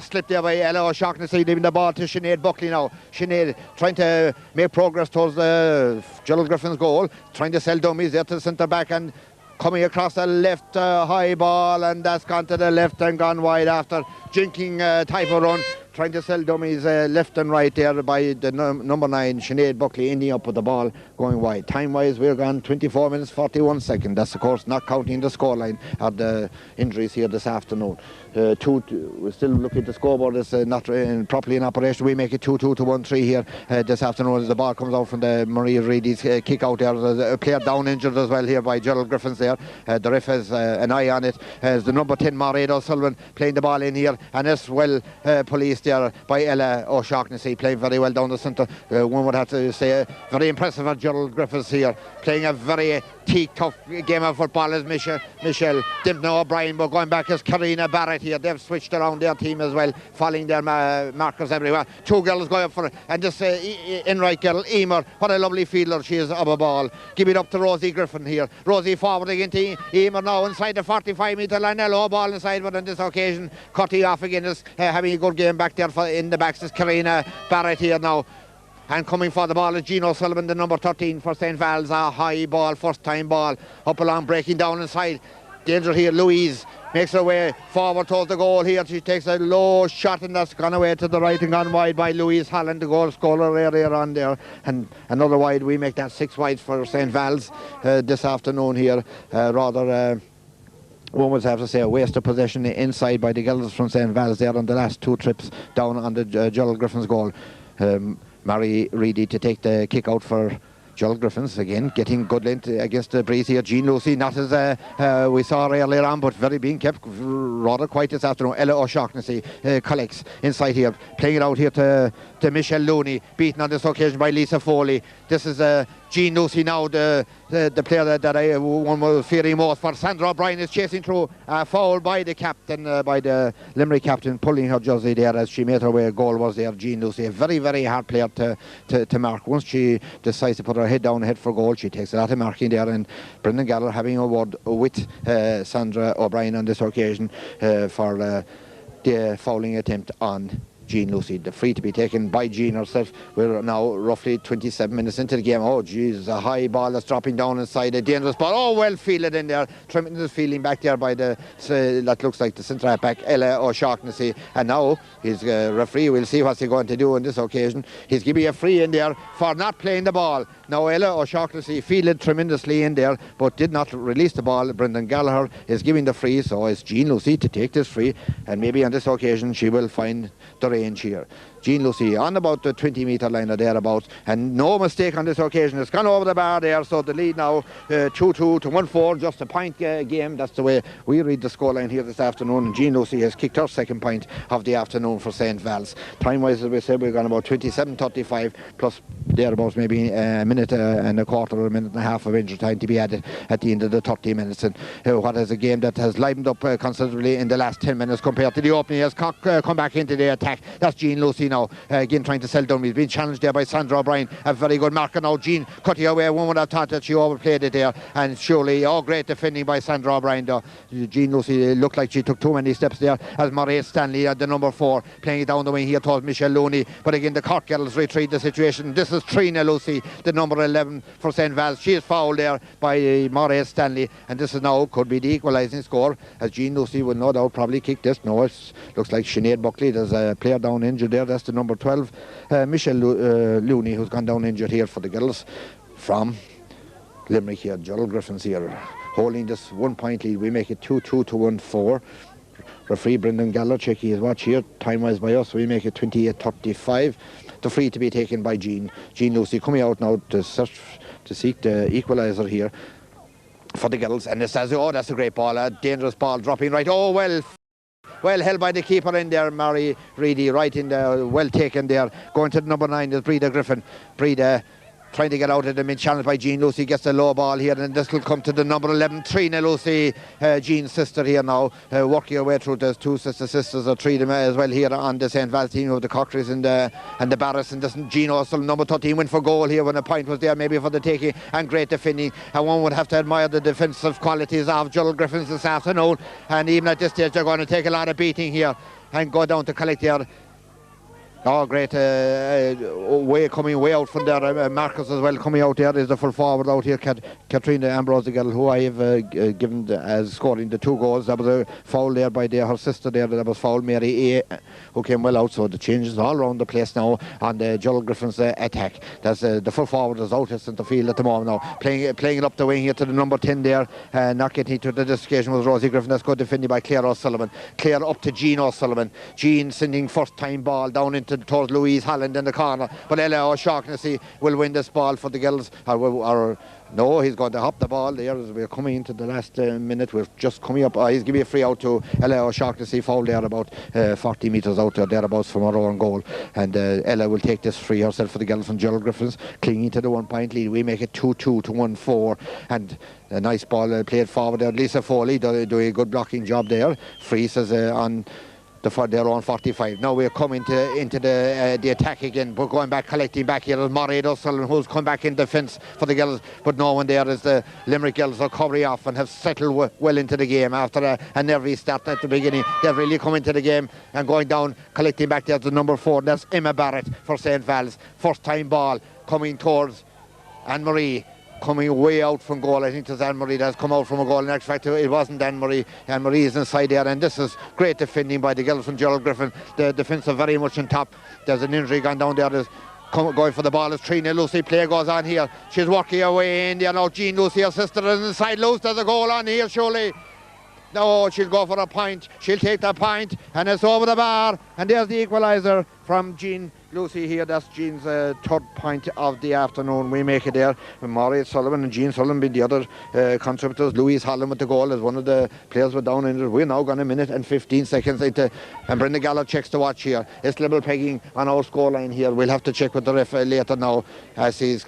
slipped there by Ella O'Shaughnessy, leaving the ball to Sinead Buckley now. Sinead trying to make progress towards the Gerald Griffin's goal, trying to sell dummies there to the centre back, and coming across the left high ball, and that's gone to the left and gone wide after jinking type of run, trying to sell dummies left and right there by the number 9 Sinead Buckley, ending up with the ball going wide. Time wise we're gone 24 minutes 41 seconds. That's of course not counting the scoreline of the injuries here this afternoon. We're still looking at the scoreboard. It's not properly in operation. We make it 2-2 to 1-3 here this afternoon as the ball comes out from the Marie Reedy's kick out there. There's a player down injured as well here by Gerald Griffins there. The ref has an eye on it. As the number 10 Mairead O'Sullivan playing the ball in here, and as well policed there by Ella O'Shaughnessy, playing very well down the centre. One would have to say very impressive at Gerald Griffins here, playing a very tough game of football as Michelle Dimpna O'Brien, but going back as Karina Barrett here. They've switched around their team as well, following their markers everywhere. 2 girls going up for it, and this in-right girl, Emer, what a lovely fielder she is of a ball. Give it up to Rosie Griffin here. Rosie forward again to Emer now inside the 45-metre line. A low ball inside, but on this occasion cutting off again is having a good game back there in the backs is Karina Barrett here now. And coming for the ball is Gino Sullivan, the number 13 for St. Vals. A high ball, first time ball, up along, breaking down inside. Danger here, Louise makes her way forward towards the goal here. She takes a low shot, and that's gone away to the right and gone wide by Louise Holland, the goal scorer earlier on there. And another wide. We make that 6 wides for St. Vals this afternoon here. One would have to say a waste of possession inside by the girls from St. Vals there on the last 2 trips down on the Gerald Griffin's goal. Mary Reedy to take the kick out for Gerald Griffins, again getting good length against the breeze here. Jean Lucy, not as we saw earlier on, but very being kept rather quiet this afternoon. Ella O'Shaughnessy collects inside here, playing it out here to Michelle Looney, beaten on this occasion by Lisa Foley. This is Jean Lucy now, the player that I one was fearing most for. Sandra O'Brien is chasing through, fouled by the captain, by the Limerick captain, pulling her jersey there as she made her way. A goal was there. Jean Lucy, a very, very hard player to mark. Once she decides to put her head down, head for goal, she takes a lot of marking there. And Brendan Gallagher having a word with Sandra O'Brien on this occasion for the fouling attempt on Jean Lucy. The free to be taken by Jean herself. We're now roughly 27 minutes into the game. Oh, geez, a high ball that's dropping down inside. A dangerous ball. Oh, well fielded in there. Tremendous feeling back there by the, that looks like the centre half back, Ella O'Shaughnessy. And now his referee will see what's he going to do on this occasion. He's giving a free in there for not playing the ball. Now Ella O'Shaughnessy fielded tremendously in there, but did not release the ball. Brendan Gallagher is giving the free, so it's Jean Lucy to take this free, and maybe on this occasion she will find the range here. Jean Lucy on about the 20-metre line or thereabouts, and no mistake on this occasion. It's gone over the bar there, so the lead now 2-2 to 1-4, just a point game. That's the way we read the scoreline here this afternoon. And Jean Lucy has kicked her second point of the afternoon for St. Vals. Time-wise, as we said, we've gone about 27:35 plus thereabouts maybe a minute and a quarter or a minute and a half of injury time to be added at the end of the 30 minutes. And what is a game that has livened up considerably in the last 10 minutes compared to the opening. Has come back into the attack. That's Jean Lucy now, again trying to sell down. He's been challenged there by Sandra O'Brien. A very good marker now. Jean cutting away. One would have thought that she overplayed it there, and surely, great defending by Sandra O'Brien though. Jean Lucy looked like she took too many steps there, as Murray Stanley at the number 4 playing it down the wing here towards Michelle Looney. But again, the Cork girls retrieve the situation. This is Trina Lucy, the number 11 for St. Vals. She is fouled there by Murray Stanley, and this is now could be the equalising score, as Jean Lucy will no doubt probably kick this. No, it looks like Sinead Buckley. There's a player down injured there. That's the number 12, Michelle Looney, who's gone down injured here for the girls from Limerick here. Gerald Griffins here holding this 1 point lead. We make it 2-2 to 1-4. Referee Brendan Gallagher checking his watch here. Time-wise by us, we make it 28:35. The free to be taken by Jean Lucy, coming out now to seek the equaliser here for the girls. And it says, that's a great ball, a dangerous ball dropping right. Well held by the keeper in there, Mary Reedy, right in there, well taken there. Going to the number 9 is Breda Griffin. Breda trying to get out of the mid-challenge by Jean Lucy, gets the low ball here, and this will come to the number 11, Trina Lucy, Jean's sister here now, working her way through. There's two sisters or three of them as well here on the St. Vals team, of the Cockreys and the Barras, and this Jean O'Sullivan, number 13, went for goal here when a point was there, maybe for the taking, and great defending. And one would have to admire the defensive qualities of Gerald Griffins this afternoon, and even at this stage they're going to take a lot of beating here and go down to collect here. Great coming way out from there. Marcus as well coming out there. Is the full forward out here, Katrina Ambrose, the girl who I have given as scoring the 2 goals. That was a foul there by her sister there. That was foul, Mary A, who came well out. So the changes all around the place now on the Gerald Griffins attack. That's the full forward is out at centre field at the moment now. Playing it up the wing here to the number 10 there. Not getting to the occasion was Rosie Griffin. That's good defended by Claire O'Sullivan. Claire up to Jean O'Sullivan. Jean sending first time ball down towards Louise Holland in the corner, but Ella O'Shaughnessy will win this ball for the girls. No, he's going to hop the ball there as we're coming into the last minute. We're just coming up. He's giving a free out to Ella O'Shaughnessy, foul there about 40 metres out there, thereabouts from our own goal. And Ella will take this free herself for the girls from Gerald Griffins, clinging to the 1 point lead. We make it 2-2 to 1-4. And a nice ball played forward there. Lisa Foley doing a good blocking job there. Free says on their own 45. Now we're coming into the attack again. We're going back, collecting back here. There's Mairead O'Sullivan, who's come back in defence for the girls, but no one there as the Limerick girls are covering off and have settled well into the game after a nervy start at the beginning. They've really come into the game and going down, collecting back there to number 4. That's Emma Barrett for St. Vals. First time ball coming towards Anne-Marie, coming way out from goal. I think it's Anne-Marie that has come out from a goal. In actual fact, it wasn't Anne-Marie. Anne-Marie is inside there, and this is great defending by the girls from Gerald Griffin. The defence are very much on top. There's an injury gone down there. There's going for the ball as Trina Lucy. Play goes on here. She's working her way in there now. Jean Lucy, her sister, is inside loose. There's a goal on here, surely. No, she'll go for a point. She'll take that point, and it's over the bar. And there's the equaliser from Jean Lucy here. That's Jean's third point of the afternoon. We make it there. Mairead Sullivan and Jean Sullivan being the other contributors. Louise Holland with the goal as one of the players were down injured. We're now gone 1 minute and 15 seconds into, and Brendan Gallagher checks the watch here. It's level pegging on our scoreline here. We'll have to check with the ref later now as he's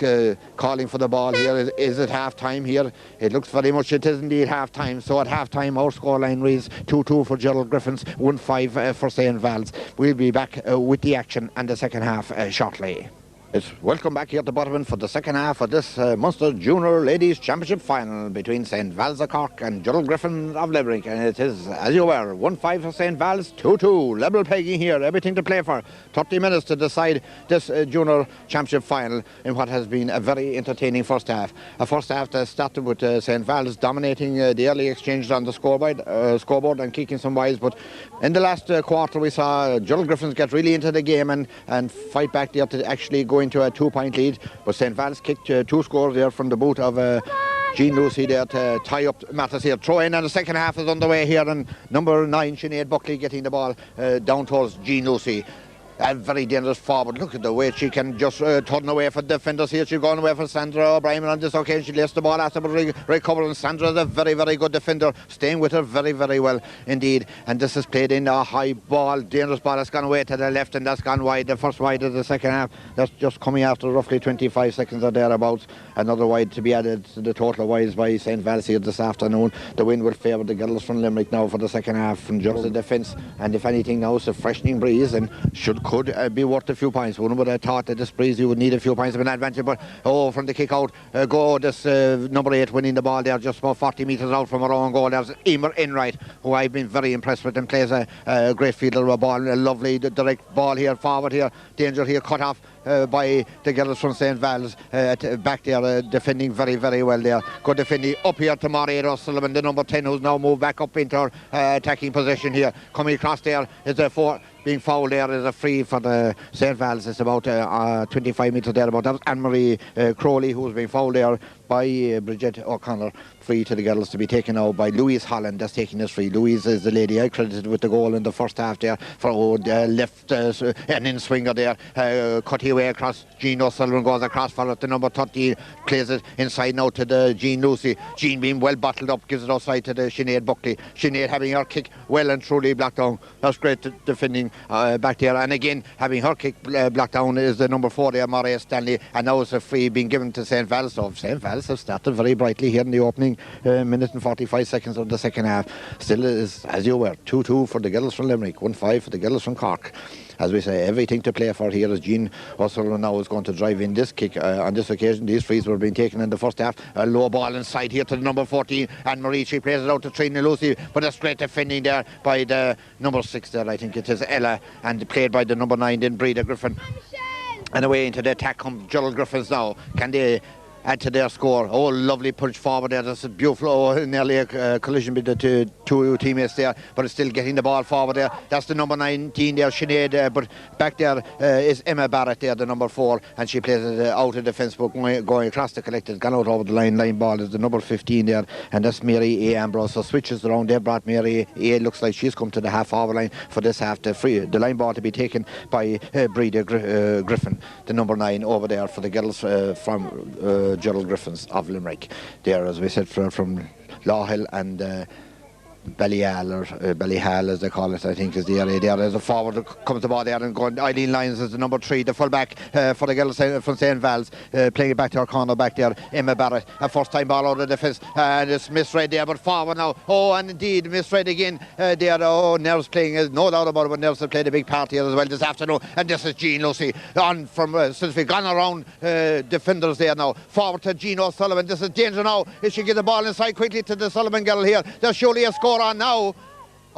calling for the ball here. Is it half time here? It looks very much it is indeed half time. So at half time our scoreline reads 2-2 for Gerald Griffins, 1-5 for St. Vals. We'll be back with the action and the second half shortly. It's welcome back here to Buttevant for the second half of this Munster Junior Ladies Championship final between St. Vals of Cork and Gerald Griffins of Limerick. And it is, as you were, 1-5 for St. Vals, 2-2. Level pegging here, everything to play for. 30 minutes to decide this Junior Championship final in what has been a very entertaining first half. A first half that started with St. Vals dominating the early exchanges on the scoreboard and kicking some wides. But in the last quarter we saw Gerald Griffins get really into the game and fight back there to actually go into a 2-point lead, but St. Vals kicked 2 scores there from the boot of Jean Lucy there to tie up matters here. Throw in and the second half is underway here, and number 9 Sinead Buckley getting the ball down towards Jean Lucy. A very dangerous forward. Look at the way she can just turn away for defenders here. She's going away for Sandra O'Brien on this occasion. She lays the ball after recovering. Sandra is a very, very good defender, staying with her very, very well indeed. And this is played in a high ball, dangerous ball that's gone away to the left and that's gone wide. The first wide of the second half. That's just coming after roughly 25 seconds or thereabouts. Another wide to be added to the total wides by St. Vals here this afternoon. The wind will favour the girls from Limerick now for the second half from just the defence. And if anything now, it's a freshening breeze and could be worth a few points. One would have thought that this breeze you would need a few points of an advantage, but from the kick out this number 8 winning the ball there just about 40 metres out from her own goal. There's Emer Enright, who I've been very impressed with and plays a great fielder of a ball, a lovely direct ball here forward here, danger here, cut off by the girls from St. Vals back there defending very, very well there. Good defending up here to Maureen O'Sullivan, the number 10, who's now moved back up into her attacking position here. Coming across there is a 4 being fouled there is a free for the St. Vals. It's about 25 metres there. That was Anne-Marie Crowley who was being fouled there by Bridget O'Connor. Free to the girls to be taken out by Louise Holland. That's taking this free. Louise is the lady I credited with the goal in the first half there for left an in-swinger there. Cutting away across. Jean O'Sullivan goes across for it. The number 13 plays it inside now to the Jean Lucy. Jean being well bottled up gives it outside to the Sinead Buckley. Sinead having her kick well and truly blocked down. That's great defending back there. And again having her kick blocked down is the number 4 there, Maria Stanley. And now it's a free being given to St. Vals. So St. Vals have started very brightly here in the opening minute and 45 seconds of the second half. Still is, as you were, 2-2 for the girls from Limerick, 1-5 for the girls from Cork. As we say, everything to play for here as Jean O'Sullivan now is going to drive in this kick. On this occasion, these frees were being taken in the first half. A low ball inside here to the number 14, Anne-Marie. She plays it out to Trina Lucy, but a straight defending there by the number 6 there, I think it is Ella, and played by the number 9, then Breda Griffin. And away into the attack comes Gerald Griffins now. Can they add to their score? Oh, lovely punch forward there. That's a beautiful, nearly a collision between the two teammates there, but it's still getting the ball forward there. That's the number 19 there, Sinead, but back there is Emma Barrett there, the number 4, and she plays it out of defence, but going across the collected, gone out over the line ball is the number 15 there, and that's Mary A. Ambrose. So switches around. They brought Mary A. Looks like she's come to the half forward line for this half. The line ball to be taken by Breda Griffin, the number 9 over there for the girls from Gerald Griffins of Limerick. There, as we said, from Lawhill and Ballyhall, or Ballyhall as they call it, I think is the area there. There's a forward that comes the ball there and going. Eileen Lyons is the number 3, the full back for the girls from St. Vals, playing it back to her corner back there. Emma Barrett, a first time ball out of defence, and it's misread there, but forward now. Oh, and indeed misread again there. Oh, Nerves playing, no doubt about it, but Nerves have played a big part here as well this afternoon. And this is Jean Lucy on from since we've gone around defenders there now. Forward to Jean O'Sullivan. This is danger now. If she gets the ball inside quickly to the Sullivan girl here, there's surely a score on now.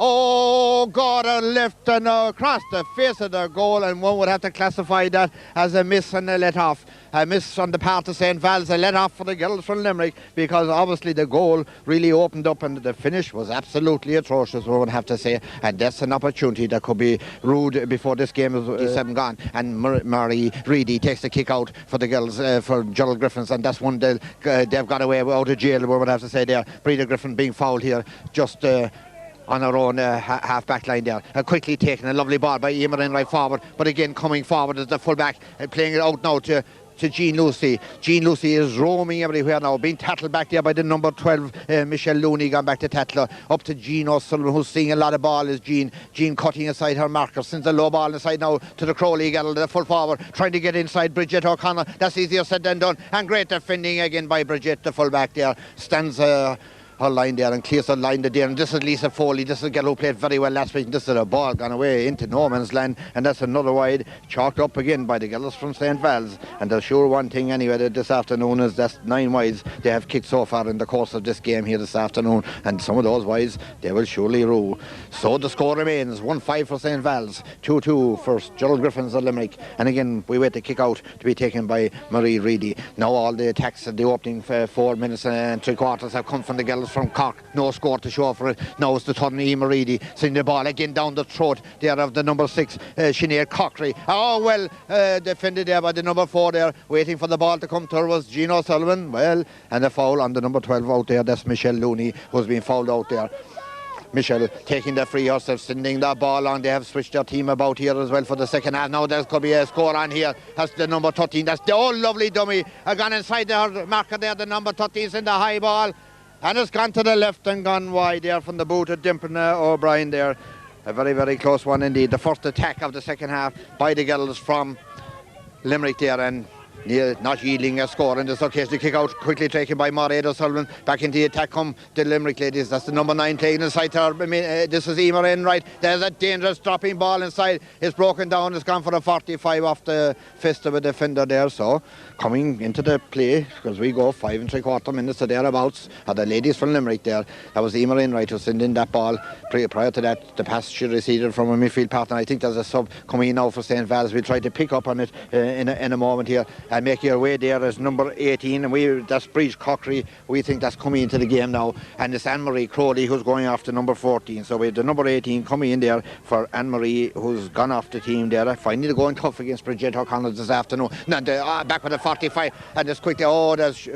Oh God, a left and across the face of the goal, and one would have to classify that as a miss and a let off. A miss on the part of St. Vals, a let off for the girls from Limerick, because obviously the goal really opened up and the finish was absolutely atrocious, we would have to say, and that's an opportunity that could be rude before this game is 7 gone. And Murray Reedy takes the kick out for the girls for Gerald Griffins, and that's one they've got away out of jail, we would have to say there. Breda Griffin being fouled here just on her own half-back line there. Quickly taken, a lovely ball by Emer right forward, but again coming forward as the full-back, playing it out now to Jean Lucy. Jean Lucy is roaming everywhere now, being tackled back there by the number 12, Michelle Looney, gone back to tackle her. Up to Jean O'Sullivan, who's seeing a lot of ball, is Jean cutting aside her marker, sends a low ball inside now to the Crowley girl, the full forward, trying to get inside Bridget O'Connor. That's easier said than done, and great defending again by Bridget, the full back there. Stands her line there and clears the line there. And this is Lisa Foley. This is a girl who played very well last week. This is a ball gone away into no man's land, and that's another wide, chalked up again by the girls from St. Vals. And they're sure one thing anyway that this afternoon is that's 9 wides they have kicked so far in the course of this game here this afternoon, and some of those wides they will surely rule. So the score remains 1-5 for St. Vals, 2-2 for Gerald Griffins of Limerick. And again we wait the kick out to be taken by Marie Reedy. Now all the attacks at the opening 4 minutes and 3/4 have come from the girls from Cork. No score to show for it. Now it's the turn of Marie Reedy sending the ball again down the throat there of the number 6 Sinead Cockery. Oh well defended there by the number 4 there, waiting for the ball to come to her was Jean O'Sullivan. Well, and a foul on the number 12 out there, that's Michelle Looney who's been fouled out there. Michelle taking the free herself, sending that ball on. They have switched their team about here as well for the second half. Now there could be a score on here. That's the number 13. That's the old lovely dummy. Gone inside their marker there. The number 13 is in the high ball. And it's gone to the left and gone wide there from the boot of Dimperna O'Brien there. A very, very close one indeed. The first attack of the second half by the girls from Limerick there, and not yielding a score in this occasion. The kick out quickly taken by Mairead O'Sullivan. Back into the attack come the Limerick ladies. That's the number 9 playing inside her. This is Emer Enright. There's a dangerous dropping ball inside. It's broken down. It's gone for a 45 off the fist of a defender there. So coming into the play, because we go 5 3/4 minutes or thereabouts, are the ladies from Limerick there. That was Emer Enright who sent in that ball. Prior to that, the pass she received from a midfield partner. I think there's a sub coming in now for St. Vals. We'll try to pick up on it in a moment here. And make your way there as number 18, and that's Breach Cockery. We think that's coming into the game now, and it's Anne-Marie Crowley who's going after number 14. So we have the number 18 coming in there for Anne-Marie, who's gone off the team there. Finally going tough against Bridget O'Connell this afternoon. Now back with a 45, and it's quickly, there's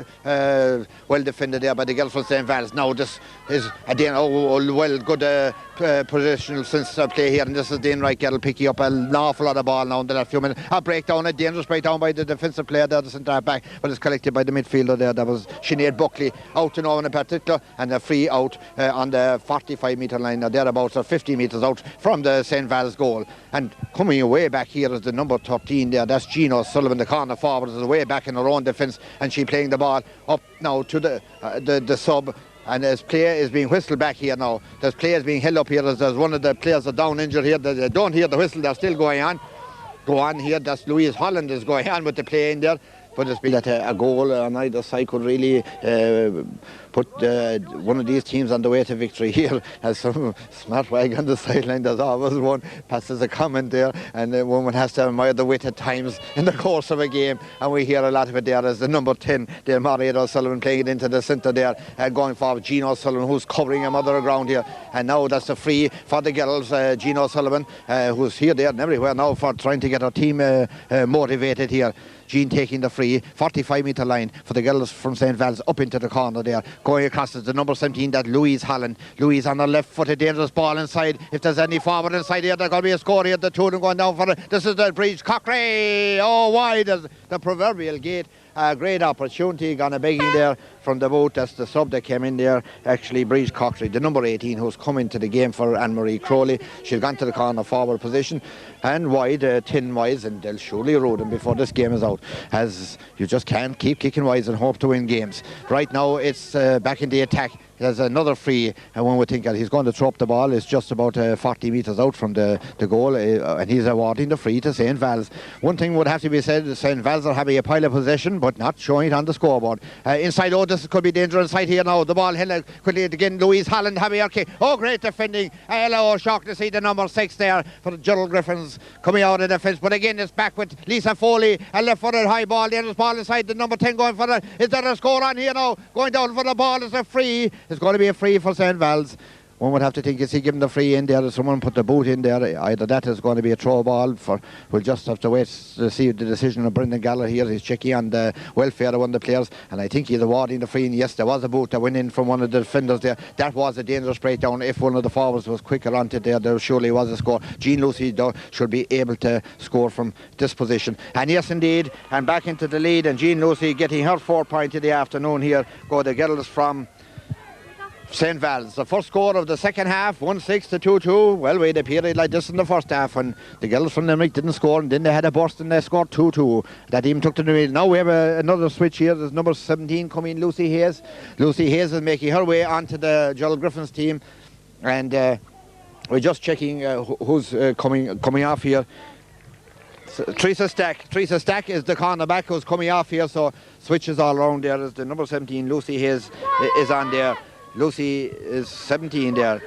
well defended there by the girls from St. Vals. Now this is again good positional sense of play here, and this is the Enright girl picking up an awful lot of ball now in the last few minutes. A breakdown, a dangerous breakdown by the defensive player there, the centre back, but it's collected by the midfielder there. That was Sinead Buckley out to no one in particular, and a free out on the 45 metre line or thereabouts, or 50 metres out from the St. Vals goal. And coming away back here is the number 13 there, that's Jean O'Sullivan, the corner forward, is away back in her own defence, and she playing the ball up now to the sub. And as play is being whistled back here now. There's players being held up here as there's one of the players are down injured here. They don't hear the whistle, they're still going on. Go on here, that's Louise Holland is going on with the play in there. But it's been that a goal on either side could really put one of these teams on the way to victory here. As some smart wag on the sideline, there's always one passes a comment there, and one has to admire the wit at times in the course of a game, and we hear a lot of it there as the number 10 there, Mairead O'Sullivan, playing it into the centre there, going forward, Jean O'Sullivan, who's covering a mother of ground here, and now that's a free for the girls. Jean O'Sullivan, who's here, there and everywhere now for trying to get her team motivated here. Jean taking the free, 45 metre line for the girls from St. Vals, up into the corner there. Going across is the number 17, that Louise Holland. Louise on the left foot, a dangerous ball inside. If there's any forward inside here, there's going to be a score here. The two of them going down for it. This is the Breach Cockery. Oh, wide as the proverbial gate. A great opportunity, gone a begging there from the boat. That's the sub that came in there, actually Breach Cockery, the number 18, who's come into the game for Anne-Marie Crowley. She's gone to the corner forward position and wide, 10 wides, and they'll surely roll them before this game is out, as you just can't keep kicking wides and hope to win games. Right now it's back in the attack. There's another free, and one would think that he's going to throw up the ball. It's just about 40 metres out from the goal, and he's awarding the free to St. Vals. One thing would have to be said, St. Vals are having a pile of possession, but not showing it on the scoreboard. Inside, this could be dangerous inside here now. The ball held quickly again. Louise Holland having her kick. Oh, great defending. Hello, shocked to see the number 6 there for Gerald Griffins coming out of defence. But again, it's back with Lisa Foley, a left-footed high ball. There's ball inside, the number 10 going for it. Is there a score on here now? Going down for the ball is a free. It's going to be a free for St. Vals. One would have to think, is he giving the free in there? Someone put the boot in there. Either that is going to be a throw ball. We'll just have to wait to see the decision of Brendan Gallagher here. He's checking on the welfare of one of the players, and I think he's awarding the free. And yes, there was a boot that went in from one of the defenders there. That was a dangerous breakdown. If one of the forwards was quicker onto it there surely was a score. Jean Lucy should be able to score from this position. And yes, indeed, and back into the lead, and Jean Lucy getting her 4 point of the afternoon here. Go the girls from St. Vals, the first score of the second half, 1-6 to 2-2. Well, we had a period like this in the first half when the girls from Limerick didn't score, and then they had a burst and they scored 2-2. That even took to the middle. Now we have another switch here. There's number 17 coming, Lucy Hayes. Lucy Hayes is making her way onto the Gerald Griffins team, and we're just checking who's coming off here. So, Teresa Stack is the cornerback who's coming off here, so switches all around there. As the number 17, Lucy Hayes, is on there. Lucy is 17 there.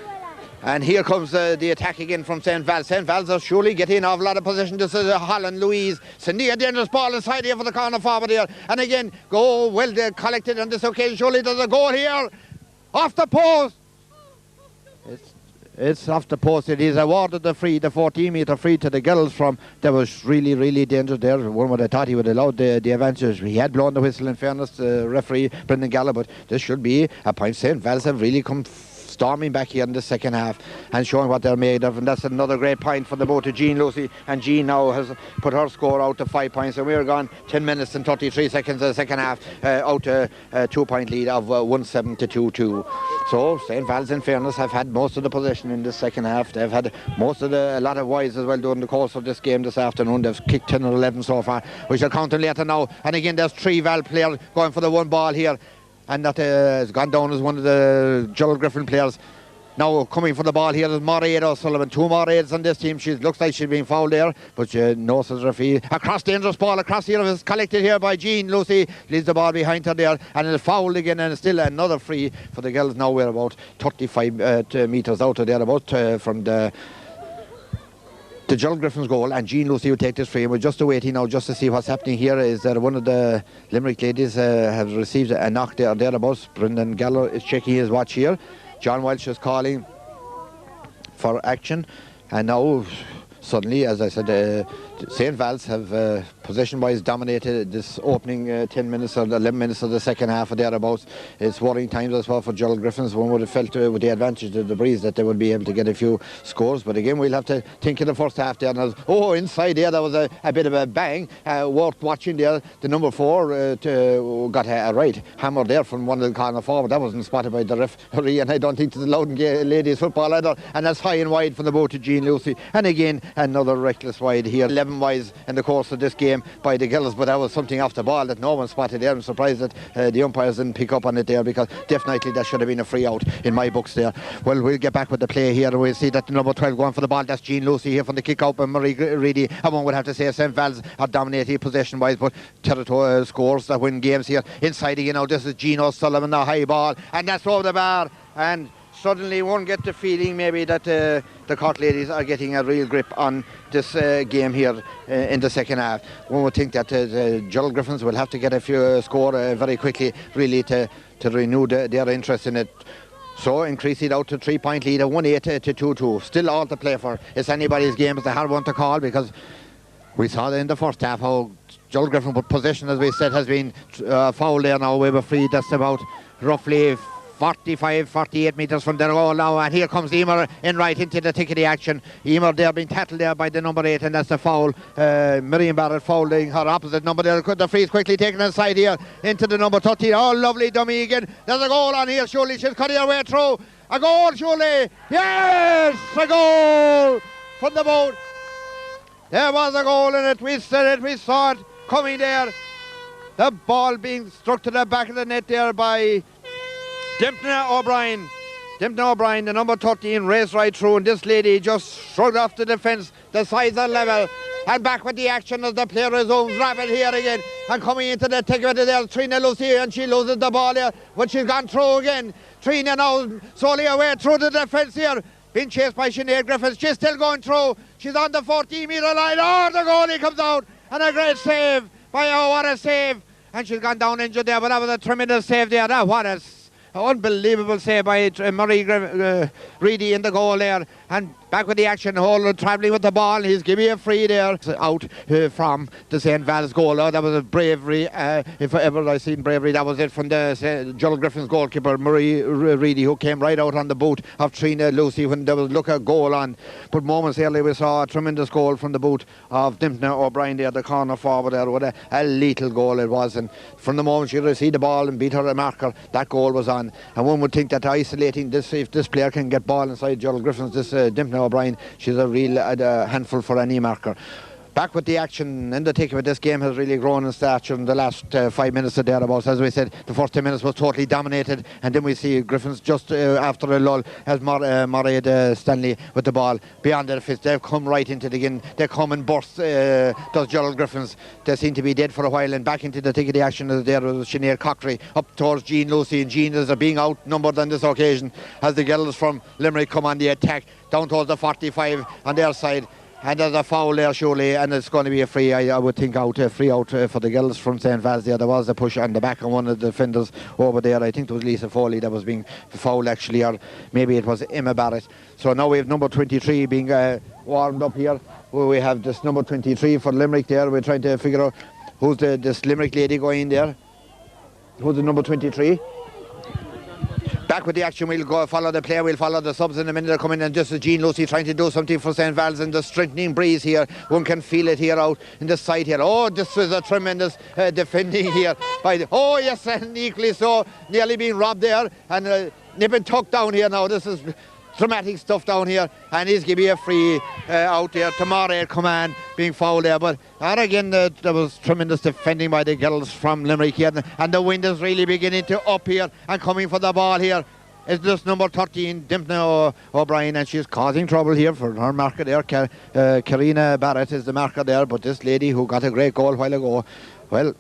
And here comes the attack again from St. Vals. St. Vals are surely getting off a lot of possession. This is Holland Louise. Sending a dangerous ball inside here for the corner forward here. And again, go well collected on this occasion. Surely there's a goal here. Off the post. It's off the post. It is awarded the 14-metre free to the girls from. That was really, really dangerous there. One would have thought he would have allowed the advantage. He had blown the whistle, in fairness, the referee, Brendan Gallo, but this should be a point. St. Vals have really come storming back here in the second half and showing what they're made of, and that's another great point for the both of Jean Lucy, and Jean now has put her score out to 5 points, and we're gone 10 minutes and 33 seconds of the second half, out to a 2-point lead of 1-7 to 2-2. So St. Vals, in fairness, have had most of the possession in the second half. They've had a lot of wides as well during the course of this game this afternoon. They've kicked 10 or 11 so far. We shall count them later now, and again there's 3 Val players going for the one ball here, and that has gone down as one of the Gerald Griffin players. Now coming for the ball here is Mairead O'Sullivan. 2 Maireads on this team. She looks like she's being fouled there, but no, says the referee. Across, dangerous ball across here is collected here by Jean. Lucy leaves the ball behind her there, and it's fouled again, and still another free for the girls. Now we're about 35 metres out of there, about from the Gerald Griffin's goal, and Jean Lucy will take this free. And we're just waiting now just to see what's happening here. Is that one of the Limerick ladies has received a knock there thereabouts. Brendan Gallo is checking his watch here. John Welsh is calling for action, and now suddenly, as I said, St. Vals have possession-wise dominated this opening 10 minutes or 11 minutes of the second half or thereabouts. It's worrying times as well for Gerald Griffins. One would have felt with the advantage of the breeze that they would be able to get a few scores, but again we'll have to think of the first half there. And inside there was a bit of a bang, worth watching there. The number 4 got a right hammer there from one of the corner forward. That wasn't spotted by the referee, and I don't think it's the Loudon Ladies Football either. And that's high and wide for the boat to Jean Lucy, and again another reckless wide here, 11 wides in the course of this game by the girls, but that was something off the ball that no one spotted there. I'm surprised that the umpires didn't pick up on it there, because definitely that should have been a free out in my books there. Well, we'll get back with the play here, and we'll see that the number 12 going for the ball. That's Jean Lucy here from the kick out by Marie Reedy. And one would have to say St. Vals are dominating possession wise, but territorial scores that win games here. Inside again now, this is Jean O'Sullivan, the high ball, and that's over the bar, and suddenly one get the feeling maybe that the Cork ladies are getting a real grip on this game here in the second half. One would think that Gerald Griffins will have to get a few score very quickly, really, to renew their interest in it. So increase it out to 3-point lead, 1-8 to 2-2. Still all to play for. It's anybody's game. It's a hard one to call, because we saw in the first half how Gerald Griffin, but possession, as we said, has been fouled there now. We were free. That's about roughly 45-48 metres from the goal now, and here comes Emer in right into the thick of the action. Emer there being tackled there by the number 8, and that's the foul. Miriam Barrett fouling her opposite number there. The free is quickly taken inside here into the number 13. Oh, lovely dummy again. There's a goal on here. Surely she's cutting her way through. A goal, surely. Yes, a goal from the boat. There was a goal in it. We said it. We saw it coming there. The ball being struck to the back of the net there by Dempna O'Brien. Dempna O'Brien, the number 13, raced right through, and this lady just shrugged off the defence. The sides are level, and back with the action as the player resumes rapid here again, and coming into the thick of it there, Trina Lucy, and she loses the ball here, but she's gone through again. Trina now slowly away through the defence here, being chased by Sinead Griffiths. She's still going through. She's on the 14-metre line. Oh, the goalie comes out, and a great save by, oh, what a save. And she's gone down injured there, but that was a tremendous save there. What a unbelievable save by Marie Reedy in the goal there, and back Back with the action, Holden travelling with the ball. He's giving a free there out from the St. Vals goal. Oh, that was a bravery. If ever I seen bravery, that was it from the Gerald Griffins goalkeeper, Marie Reedy, who came right out on the boot of Trina Lucy when there was a goal on. But moments earlier we saw a tremendous goal from the boot of Dimpna O'Brien there, the corner forward there. What a lethal goal it was. And from the moment she received the ball and beat her a marker, that goal was on. And one would think that isolating this, if this player can get ball inside Gerald Griffins, this Dimpna O'Brien, she's a real handful for any marker. Back with the action in the thick of it. This game has really grown in stature in the last 5 minutes or thereabouts. As we said, the first 10 minutes was totally dominated, and then we see Griffins just after a lull as Mairead Stanley with the ball beyond the fist. They've come right into the game. They come and burst, does Gerald Griffins. They seem to be dead for a while, and back into the thick of the action as there was Sinead Cockery up towards Jean Lucy, and Jean is being outnumbered on this occasion as the girls from Limerick come on the attack down towards the 45 on their side. And there's a foul there surely, and it's going to be a free, I would think, free out for the girls from St. Vals there. There was a push on the back of one of the defenders over there. I think it was Lisa Foley that was being fouled actually, or maybe it was Emma Barrett. So now we have number 23 being warmed up here. We have this number 23 for Limerick there. We're trying to figure out who's this Limerick lady going in there. Who's the number 23? Back with the action, we'll go follow the player, we'll follow the subs in a minute. They're coming in, just as Jean Lucy trying to do something for St. Vals, and the strengthening breeze here. One can feel it here out in the side here. Oh, this was a tremendous defending here by the, oh yes, and equally so, nearly being robbed there, and nip and tuck down here now. This is dramatic stuff down here, and he's giving a free out there. Tamara command being fouled there, but and again there was tremendous defending by the girls from Limerick here, and the wind is really beginning to up here and coming for the ball here. It's this number 13, Dimpna O'Brien, and she's causing trouble here for her marker there. Karina Barrett is the marker there, but this lady who got a great goal a while ago, well,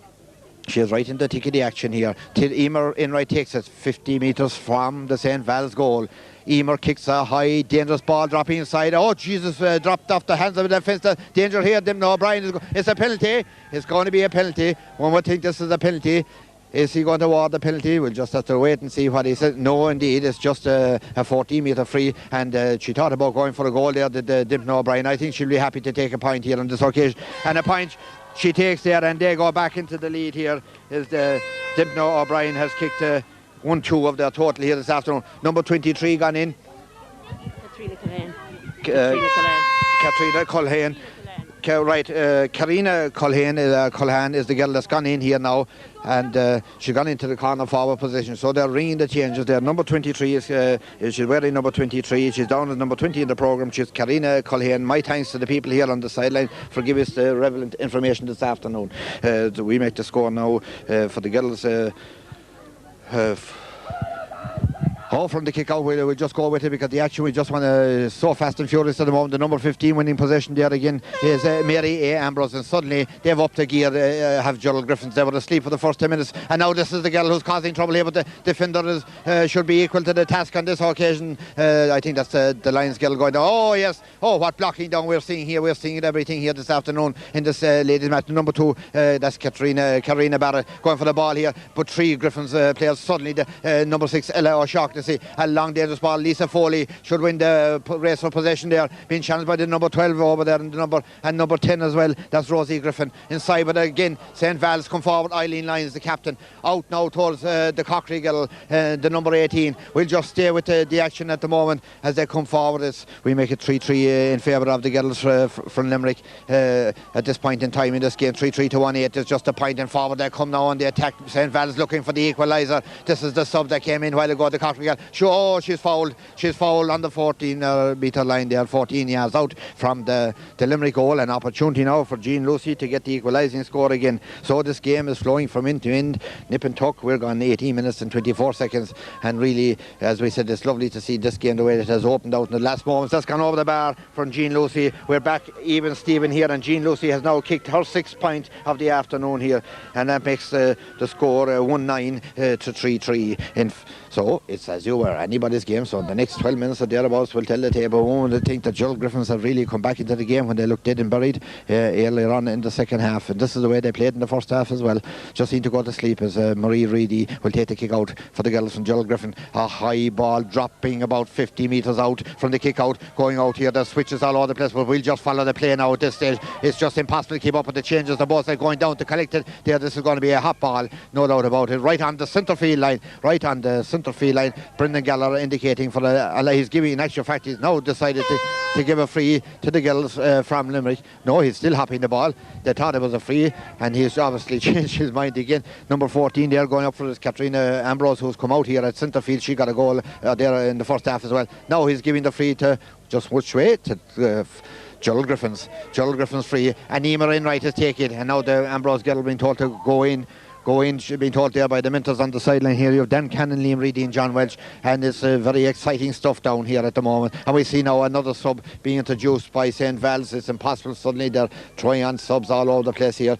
she is right in the thick of the action here. Till Emer Enright takes it 50 metres from the St. Vals goal. Emer kicks a high, dangerous ball dropping inside. Oh, Jesus, dropped off the hands of the defence. The danger here, Dimpna O'Brien. It's a penalty. It's going to be a penalty. One would think this is a penalty. Is he going to award the penalty? We'll just have to wait and see what he says. No, indeed, it's just a 14-metre free, and she thought about going for a goal there, Dimpna O'Brien. I think she'll be happy to take a point here on this occasion. And a point she takes there, and they go back into the lead here. Is the Dimpna O'Brien has kicked 1-2 of their total here this afternoon. Number 23 gone in. Katrina Culhane. Katrina Culhane. Right, Karina Culhane is the girl that's gone in here now, and she's gone into the corner forward position. So they're ringing the changes there. Number 23 she's wearing number 23. She's down at number 20 in the programme. She's Karina Culhane. My thanks to the people here on the sideline for giving us the relevant information this afternoon. We make the score now for the girls. From the kick out, we'll just go with it because the action we just want to so fast and furious at the moment. The number 15 winning possession there again is Mary A. Ambrose, and suddenly they've upped the gear. Have Gerald Griffins. They were asleep for the first 10 minutes, and now this is the girl who's causing trouble here, but the defender should be equal to the task on this occasion. I think that's the Lions girl going down. Oh yes, oh what blocking down we're seeing here. We're seeing everything here this afternoon in this ladies match. Number 2, that's Karina Barrett going for the ball here, but 3 Griffins players. Suddenly the number 6 Ella O'Shaughnessy to see a long dangerous ball. Lisa Foley should win the race for possession there, being challenged by the number 12 over there, and number 10 as well. That's Rosie Griffin inside, but again St. Vals come forward. Eileen Lyons, the captain, out now towards the Cockery girl, the number 18. We'll just stay with the action at the moment as they come forward. We make it 3-3 in favour of the girls from Limerick at this point in time in this game. 3-3 to 1-8. There's just a point in forward. They come now on the attack. St. Vals looking for the equaliser. This is the sub that came in a while ago, the Cockery girl. She's fouled. She's fouled on the 14-metre line there, 14 yards out from the Limerick goal. An opportunity now for Jean Lucy to get the equalising score again. So this game is flowing from end to end, nip and tuck. We're gone 18 minutes and 24 seconds, and really, as we said, it's lovely to see this game the way it has opened out in the last moments. That's gone over the bar from Jean Lucy. We're back even Stephen here, and Jean Lucy has now kicked her 6th point of the afternoon here, and that makes the score 1-9 to 3-3. So it's as you were, anybody's game. So the next 12 minutes or thereabouts will tell the table. I think that Gerald Griffins have really come back into the game when they looked dead and buried earlier on in the second half. And this is the way they played in the first half as well. Just need to go to sleep as Marie Reedy will take the kick out for the girls from Gerald Griffin. A high ball dropping about 50 metres out from the kick out, going out here. There's switches all over the place, but we'll just follow the play now at this stage. It's just impossible to keep up with the changes. The both are going down to collect it. There, this is going to be a hot ball, no doubt about it. Right on the centre field line. Brendan Gallagher indicating for he's giving, in actual fact, he's now decided to give a free to the girls from Limerick. No, he's still hopping the ball. They thought it was a free, and he's obviously changed his mind again. Number 14 there going up for this Katrina Ambrose, who's come out here at centre field. She got a goal there in the first half as well. Now he's giving the free to just which way? To Gerald Griffins. Gerald Griffins free, and Emer Enright has taken it, and now the Ambrose girl being told to go in. She's been told there by the mentors on the sideline here. You have Dan Cannon, Liam Reedy and John Welch, and it's very exciting stuff down here at the moment. And we see now another sub being introduced by St. Vals. It's impossible. Suddenly they're throwing on subs all over the place here.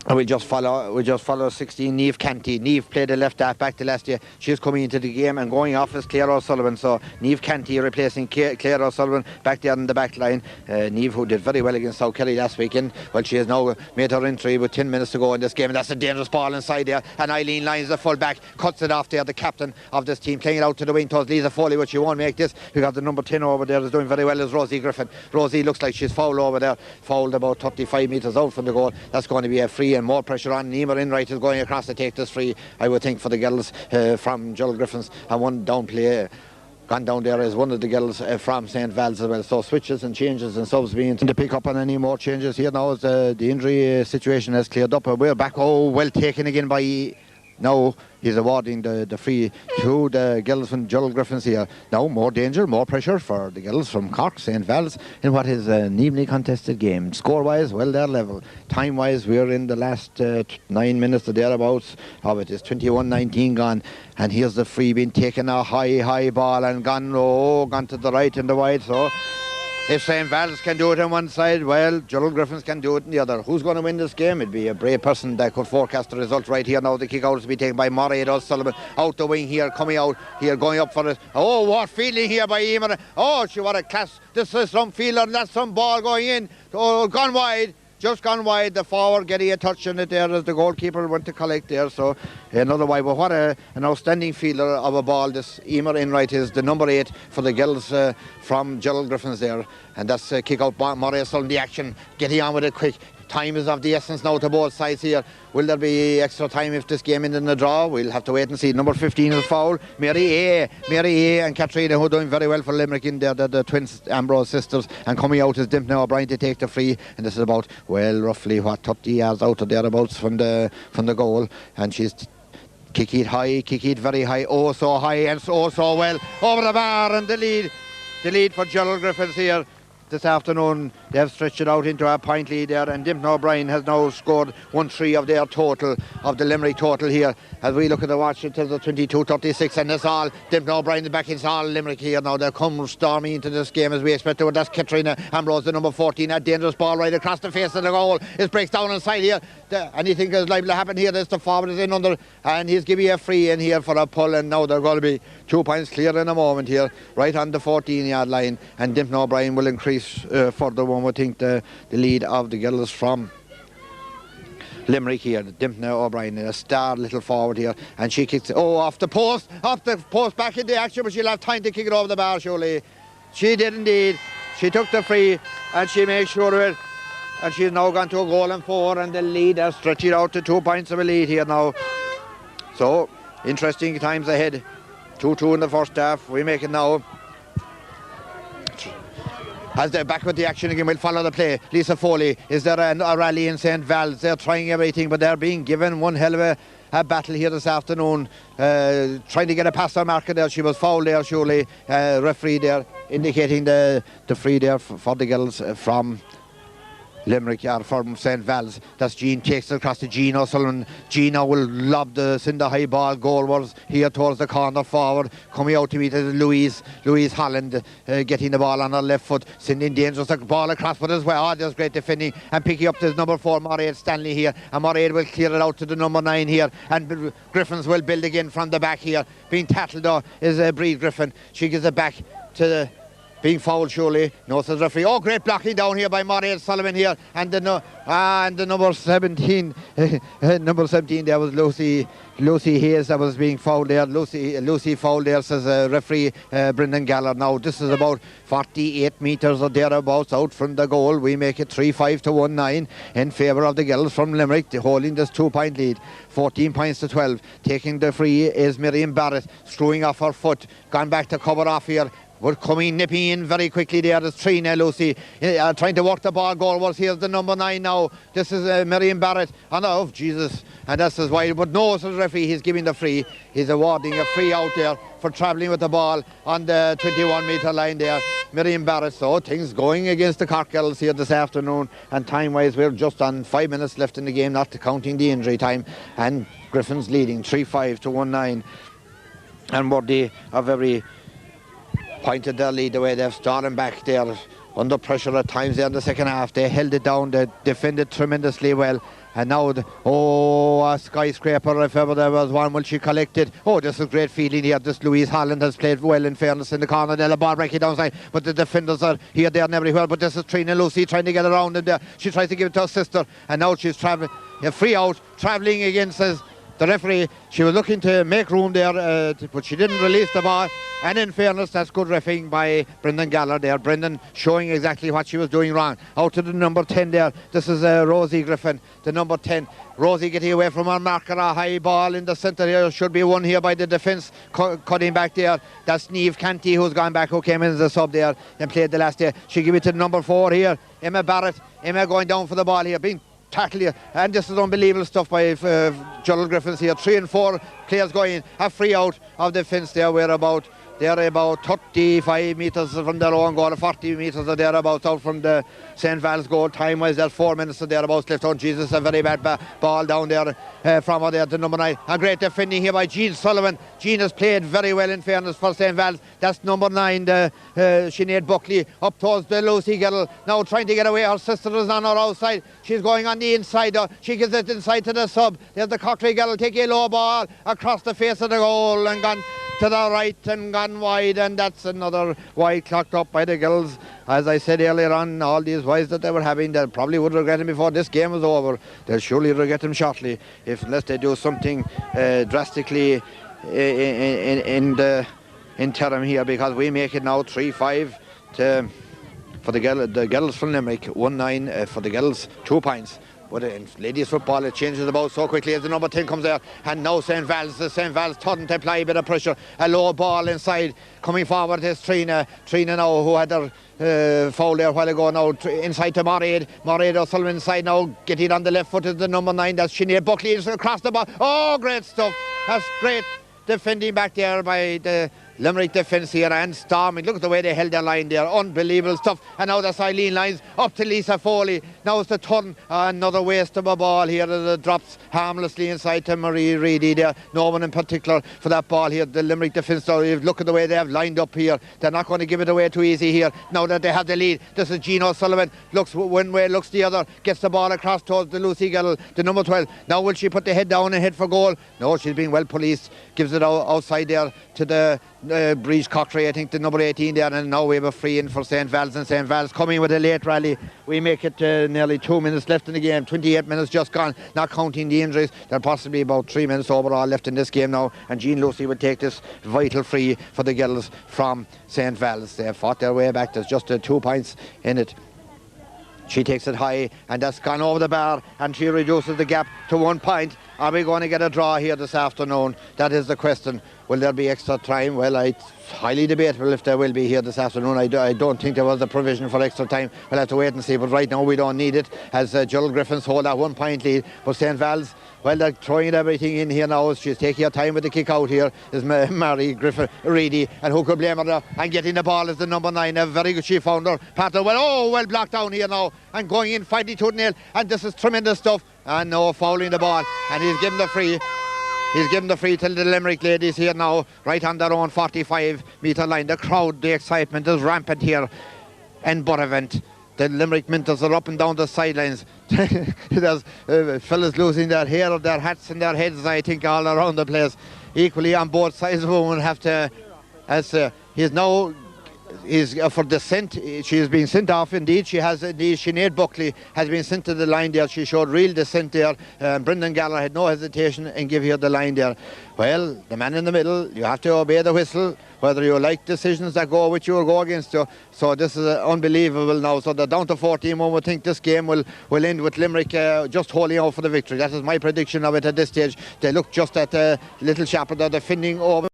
And we just follow 16, Niamh Canty. Niamh played the left half back to last year. She's coming into the game and going off as Claire O'Sullivan. So Niamh Canty replacing Claire O'Sullivan back there on the back line. Niamh, who did very well against South Kerry last weekend. Well, she has now made her entry with 10 minutes to go in this game. And that's a dangerous ball inside there. And Eileen Lyons, the full back, cuts it off there. The captain of this team, playing it out to the wing towards Lisa Foley, but she won't make this because the number 10 over there is doing very well, is Rosie Griffin. Rosie looks like she's fouled over there. Fouled about 35 metres out from the goal. That's going to be a free, and more pressure on. Emer Enright is going across to take this free, I would think, for the girls from Gerald Griffins. And one down play gone down there is one of the girls from St. Vals as well. So switches and changes and subs being to pick up on any more changes here now as the injury situation has cleared up. We're back. Oh, well taken again by... Now he's awarding the free to the girls from Gerald Griffins here. Now more danger, more pressure for the girls from Cork, St. Vals, in what is an evenly contested game. Score-wise, well, they're level. Time-wise, we're in the last 9 minutes or thereabouts of it. It's 21-19 gone. And here's the free being taken, a high ball and gone to the right and the wide. So if St. Vals can do it on one side, well, Gerald Griffins can do it on the other. Who's going to win this game? It'd be a brave person that could forecast the result right here now. The kick out is to be taken by Murray O'Sullivan. Out the wing here, coming out here, going up for it. Oh, what fielding here by Emer. Oh, what a class. This is some fielder, and that's some ball going in. Oh, gone wide. Just gone wide, the forward getting a touch on it there as the goalkeeper went to collect there. So another wide, but what an outstanding fielder of a ball this Emer Enright is, the number 8 for the girls from Gerald Griffins there. And that's kick out Murray O'Sullivan, the action, getting on with it quick. Time is of the essence now to both sides here. Will there be extra time if this game ends in a draw? We'll have to wait and see. Number 15 is foul. Mary A and Katrina, who are doing very well for Limerick in there, the twins Ambrose sisters. And coming out is Dimpney O'Brien to take the free. And this is about, well, roughly 30 yards out or thereabouts from the goal. And she's kick it very high, oh so high and so well over the bar, and the lead for Gerald Griffins here this afternoon. They have stretched it out into a point lead there, and Dimpney O'Brien has now scored 1-3 of their total, of the Limerick total here. As we look at the watch, it tells us 22-36, and it's all Dimpney O'Brien back. It's all Limerick here now. They'll come storming into this game as we expect to. That's Katrina Ambrose, the number 14, a dangerous ball right across the face of the goal. It breaks down inside here. Anything is liable to happen here. There's the forward is in under, and he's giving a free in here for a pull, and now they're going to be 2 points clear in a moment here, right on the 14-yard line, and Dimpney O'Brien will increase further one would think the lead of the girls from Limerick here. Dimpney O'Brien, a star little forward here, and she kicks it, off the post back into action, but she'll have time to kick it over the bar surely. She did indeed. She took the free and she made sure of it, and she's now gone to a goal and 4, and the lead has stretched it out to 2 points of a lead here now. So interesting times ahead. 2-2 in the first half. We make it now. As they're back with the action again, we'll follow the play. Lisa Foley, is there a rally in St. Vals? They're trying everything, but they're being given one hell of a battle here this afternoon. Trying to get a pass on marker there. She was fouled there, surely. Referee there indicating the free there for the girls from Limerick are from St. Vals. That's Jean, takes it across to Jean O'Sullivan. Gina will lob the cinder high ball goalwards here towards the corner forward. Coming out to meet Louise Holland, getting the ball on her left foot, sending dangerous the ball across, but as well, there's great defending and picking up this number 4, Mairead Stanley here, and Mairead will clear it out to the number 9 here, and Griffins will build again from the back here. Being tackled though is Breed Griffin. She gives it back to the being fouled surely. No, says referee. Oh, great blocking down here by Mairead Sullivan here, and the number 17 number 17 there was Lucy Hayes that was being fouled there. Lucy fouled there, says referee Brendan Gallard. Now this is about 48 metres or thereabouts out from the goal. We make it 3-5 to 1-9 in favour of the girls from Limerick, holding this 2-point lead. 14 points to 12. Taking the free is Miriam Barrett, screwing off her foot, gone back to cover off here. We're nipping in very quickly there. There's Trina Lucy trying to work the ball goalwards. Here's the number 9 now. This is Miriam Barrett. Oh, Jesus. And that's as wide. But no, says the referee, he's giving the free. He's awarding a free out there for travelling with the ball on the 21-metre line there. Miriam Barrett. So things going against the Cork girls here this afternoon. And time-wise, we're just on 5 minutes left in the game, not counting the injury time. And Griffins leading 3-5 to 1-9. And worthy of every pointed their lead the way they've started back there under pressure at times there in the second half. They held it down, they defended tremendously well, and now a skyscraper, if ever there was one, will she collect it? Oh, this is great feeling here. This Louise Holland has played well, in fairness, in the corner there. The ball breaking downside, but the defenders are here, there and everywhere. But this is Trina Lucy trying to get around him there. She tries to give it to her sister, and now she's travelling, free out, travelling against us. The referee, she was looking to make room there, but she didn't release the ball. And in fairness, that's good refereeing by Brendan Gallard there. Brendan showing exactly what she was doing wrong. Out to the number 10 there. This is Rosie Griffin, the number 10. Rosie getting away from her marker. A high ball in the centre here. Should be won here by the defence. Cutting back there. That's Neve Canty who's gone back, who came in as a sub there and played the last day. She give it to the number 4 here. Emma Barrett. Emma going down for the ball here. Being tackle here, and this is unbelievable stuff by Gerald Griffins here. 3 and 4 players going, a free out of the fence there. They're about 35 metres from their own goal, 40 metres or thereabouts out from the St. Vals goal. Time-wise, there's 4 minutes or thereabouts left. Oh, Jesus, a very bad ball down there from there to number 9. A great defending here by Jean Sullivan. Jean has played very well, in fairness, for St. Vals. That's number 9, Sinead Buckley, up towards the Lucy girl. Now trying to get away. Her sister is on her outside. She's going on the inside. She gives it inside to the sub. There's the Cocktree girl, take a low ball across the face of the goal and gone to the right and gone wide, and that's another wide clocked up by the girls. As I said earlier on, all these wides that they were having, they probably would regret them before this game was over. They'll surely regret them shortly, unless they do something drastically in interim here, because we make it now 3-5 for the girls from Limerick, 1-9 for the girls, 2 points. But in ladies football, it changes about so quickly as the number 10 comes there. And now St. Vals couldn't apply a bit of pressure. A low ball inside. Coming forward is Trina. Trina now, who had her foul there a while ago, now inside to Mairead. Mairead O'Sullivan inside now. Getting on the left foot is the number 9. That's Sinead Buckley across the ball. Oh, great stuff. That's great defending back there by the Limerick defence here, and storming. Look at the way they held their line there. Unbelievable stuff. And now that's Eileen Lyons up to Lisa Foley. Now it's the turn. Another waste of a ball here. It drops harmlessly inside to Marie Reedy there. No one in particular for that ball here. The Limerick defence, look at the way they have lined up here. They're not going to give it away too easy here. Now that they have the lead. This is Jean O'Sullivan. Looks one way, looks the other. Gets the ball across towards the Lucy girl, the number 12. Now will she put the head down and head for goal? No, she's being well policed. Gives it outside there to the Breeze Cocktree, I think, the number 18 there, and now we have a free in for St. Vals, and St. Vals coming with a late rally. We make it nearly 2 minutes left in the game, 28 minutes just gone, not counting the injuries. There are possibly about 3 minutes overall left in this game now, and Jean Lucy would take this vital free for the girls from St. Vals. They have fought their way back. There's just 2 points in it. She takes it high, and that's gone over the bar, and she reduces the gap to 1 point. Are we going to get a draw here this afternoon? That is the question. Will there be extra time? Well, it's highly debatable if there will be here this afternoon. I don't think there was a provision for extra time. We'll have to wait and see. But right now we don't need it, as Gerald Griffins hold that 1 point lead. But St. Vals, well, they're throwing everything in here now. She's taking her time with the kick out here. Is Mary Griffin Reedy, and who could blame her there? And getting the ball is the number 9. A very good, she found her. Patter, well blocked down here now, and going in fighting tooth and nail. And this is tremendous stuff. And no fouling the ball, and he's given the free. He's given the free to the Limerick ladies here now, right on their own 45-metre line. The crowd, the excitement is rampant here in Buttevant. The Limerick Minters are up and down the sidelines. There's fellas losing their hair, their hats and their heads, I think, all around the place. Equally on both sides, women have to, as he's now... for descent, she is being sent off indeed. Sinead Buckley has been sent to the line there. She showed real descent there. Brendan Gallagher had no hesitation in giving her the line there. Well, the man in the middle, you have to obey the whistle, whether you like decisions that go with you or go against you. So this is unbelievable now. So they're down to 14. One would think this game will end with Limerick just holding out for the victory. That is my prediction of it at this stage. They look just at little Shepard, they're defending over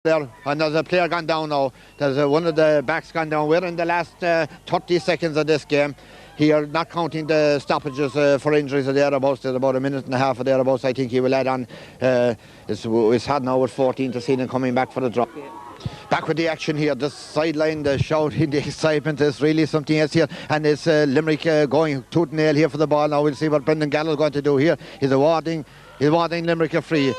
there, and there's a player gone down now. There's one of the backs gone down. We're in the last 30 seconds of this game here, not counting the stoppages for injuries or thereabouts. There's about a minute and a half or thereabouts. I think he will add on. It's had now with 14 to see them coming back for the drop. Back with the action here, the sideline, the shouting, the excitement is really something else here. And it's Limerick going tooth and nail here for the ball. Now we'll see what Brendan Gallagher is going to do here. He's awarding Limerick a free.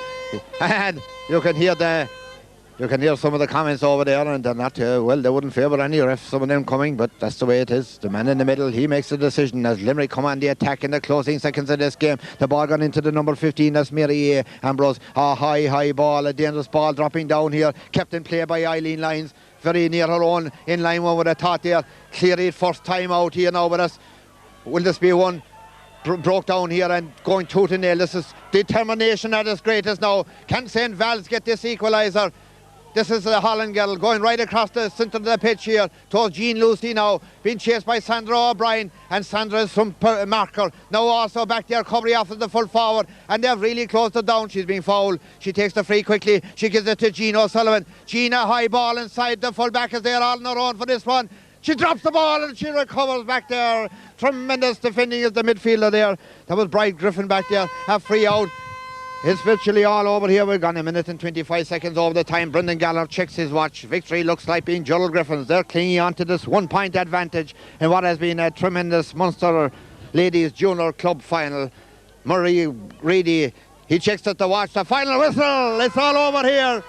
And you can hear some of the comments over there, and they're not, well, they wouldn't favour any ref, some of them coming, but that's the way it is. The man in the middle, he makes the decision as Limerick come on the attack in the closing seconds of this game. The ball gone into the number 15, that's Mary Ambrose. A high ball, a dangerous ball dropping down here, kept in play by Eileen Lyons. Very near her own in line, one would have thought there. Clearly first time out here now, but will this be one? Broke down here and going tooth and nail. This is determination at its greatest now. Can St. Vals get this equaliser? This is the Holland girl going right across the centre of the pitch here towards Jean Lucy now, being chased by Sandra O'Brien, and Sandra is from marker. Now also back there covering off the full forward, and they've really closed it down. She's being fouled. She takes the free quickly. She gives it to Jean O'Sullivan. Jean, a high ball inside. The full back is there all on her own for this one. She drops the ball and she recovers back there. Tremendous defending is the midfielder there. That was Bryde Griffin back there. A free out. It's virtually all over here. We've gone a minute and 25 seconds over the time. Brendan Gallagher checks his watch. Victory looks like being Gerald Griffins. They're clinging on to this 1 point advantage in what has been a tremendous Munster Ladies Junior Club final. Murray Reedy, he checks at the watch. The final whistle. It's all over here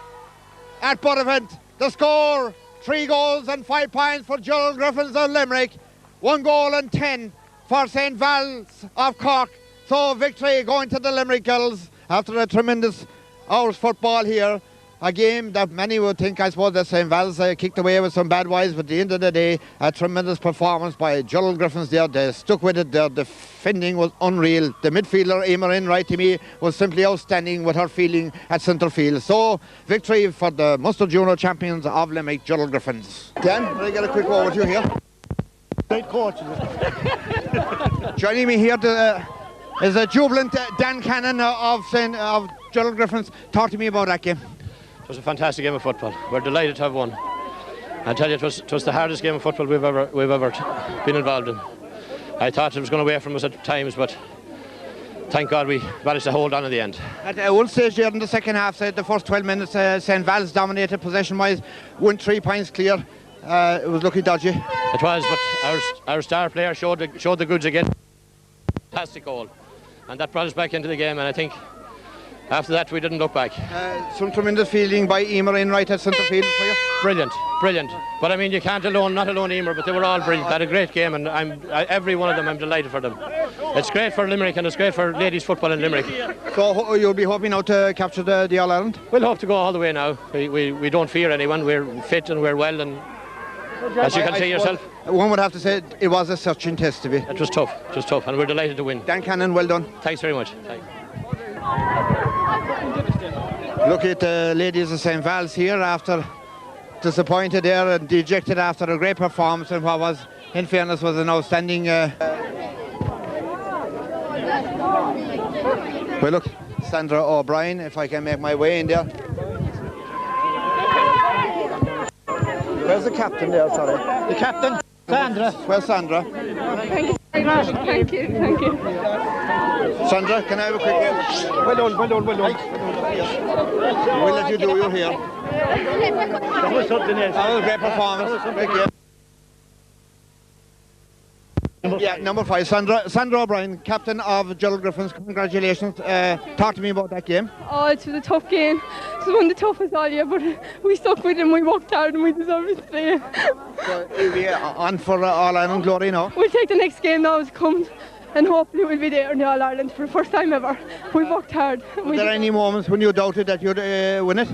at Buttevant. The score, 3 goals and 5 points for Gerald Griffins of Limerick. 1 goal and 10 for St. Vals of Cork. So victory going to the Limerick girls after a tremendous hours football here. A game that many would think, I suppose, that St. Vals kicked away with some bad wise, but at the end of the day, a tremendous performance by Gerald Griffins there. They stuck with it. Their defending was unreal. The midfielder, Emer Enright, to me, was simply outstanding with her fielding at centre field. So, victory for the Munster Junior champions of Limerick, Gerald Griffins. Dan, can I get a quick overview here? Great coach. Joining me here is a jubilant Dan Cannon of Gerald Griffins. Talk to me about that game. It was a fantastic game of football. We're delighted to have won. I tell you, it was the hardest game of football we've ever been involved in. I thought it was going away from us at times, but thank God we managed to hold on at the end. At one stage there in the second half, the first 12 minutes, St. Vals dominated possession-wise, won 3 points clear. It was looking dodgy. It was, but our star player showed the goods again. Fantastic goal, and that brought us back into the game. And I think after that we didn't look back. Some tremendous fielding by Emer Enright at centre field for you. Brilliant. But I mean, you can't not alone Emer, but they were all brilliant. They had a great game, and every one of them, I'm delighted for them. It's great for Limerick, and it's great for ladies football in Limerick. So you'll be hoping now to capture the All-Ireland? We'll hope to go all the way now. We don't fear anyone. We're fit and we're well, and as you can see yourself, one would have to say it was a searching test to be. It was tough, and we're delighted to win. Dan Cannon, well done. Thanks very much. Thanks. Look at the ladies of St. Vals here, after disappointed there and dejected after a great performance, and what was, in fairness, was an outstanding well, look, Sandra O'Brien, if I can make my way in there. Where's the captain there, sorry? The captain, Sandra. Where's Sandra? Thank you very much. Thank you. Sandra, can I have a quick word? Well done. We'll let you do your hair. That was something else. That was a great performance. Great game. Yeah, number 5, Sandra O'Brien, captain of Gerald Griffins. Congratulations. Talk to me about that game. Oh, it was a tough game. It was one of the toughest all year, but we stuck with it and we worked hard and we deserve it today. So you'll be on for All Ireland glory now. We'll take the next game now as it comes and hopefully we'll be there in the All Ireland for the first time ever. We worked hard. Were there any moments when you doubted that you'd win it?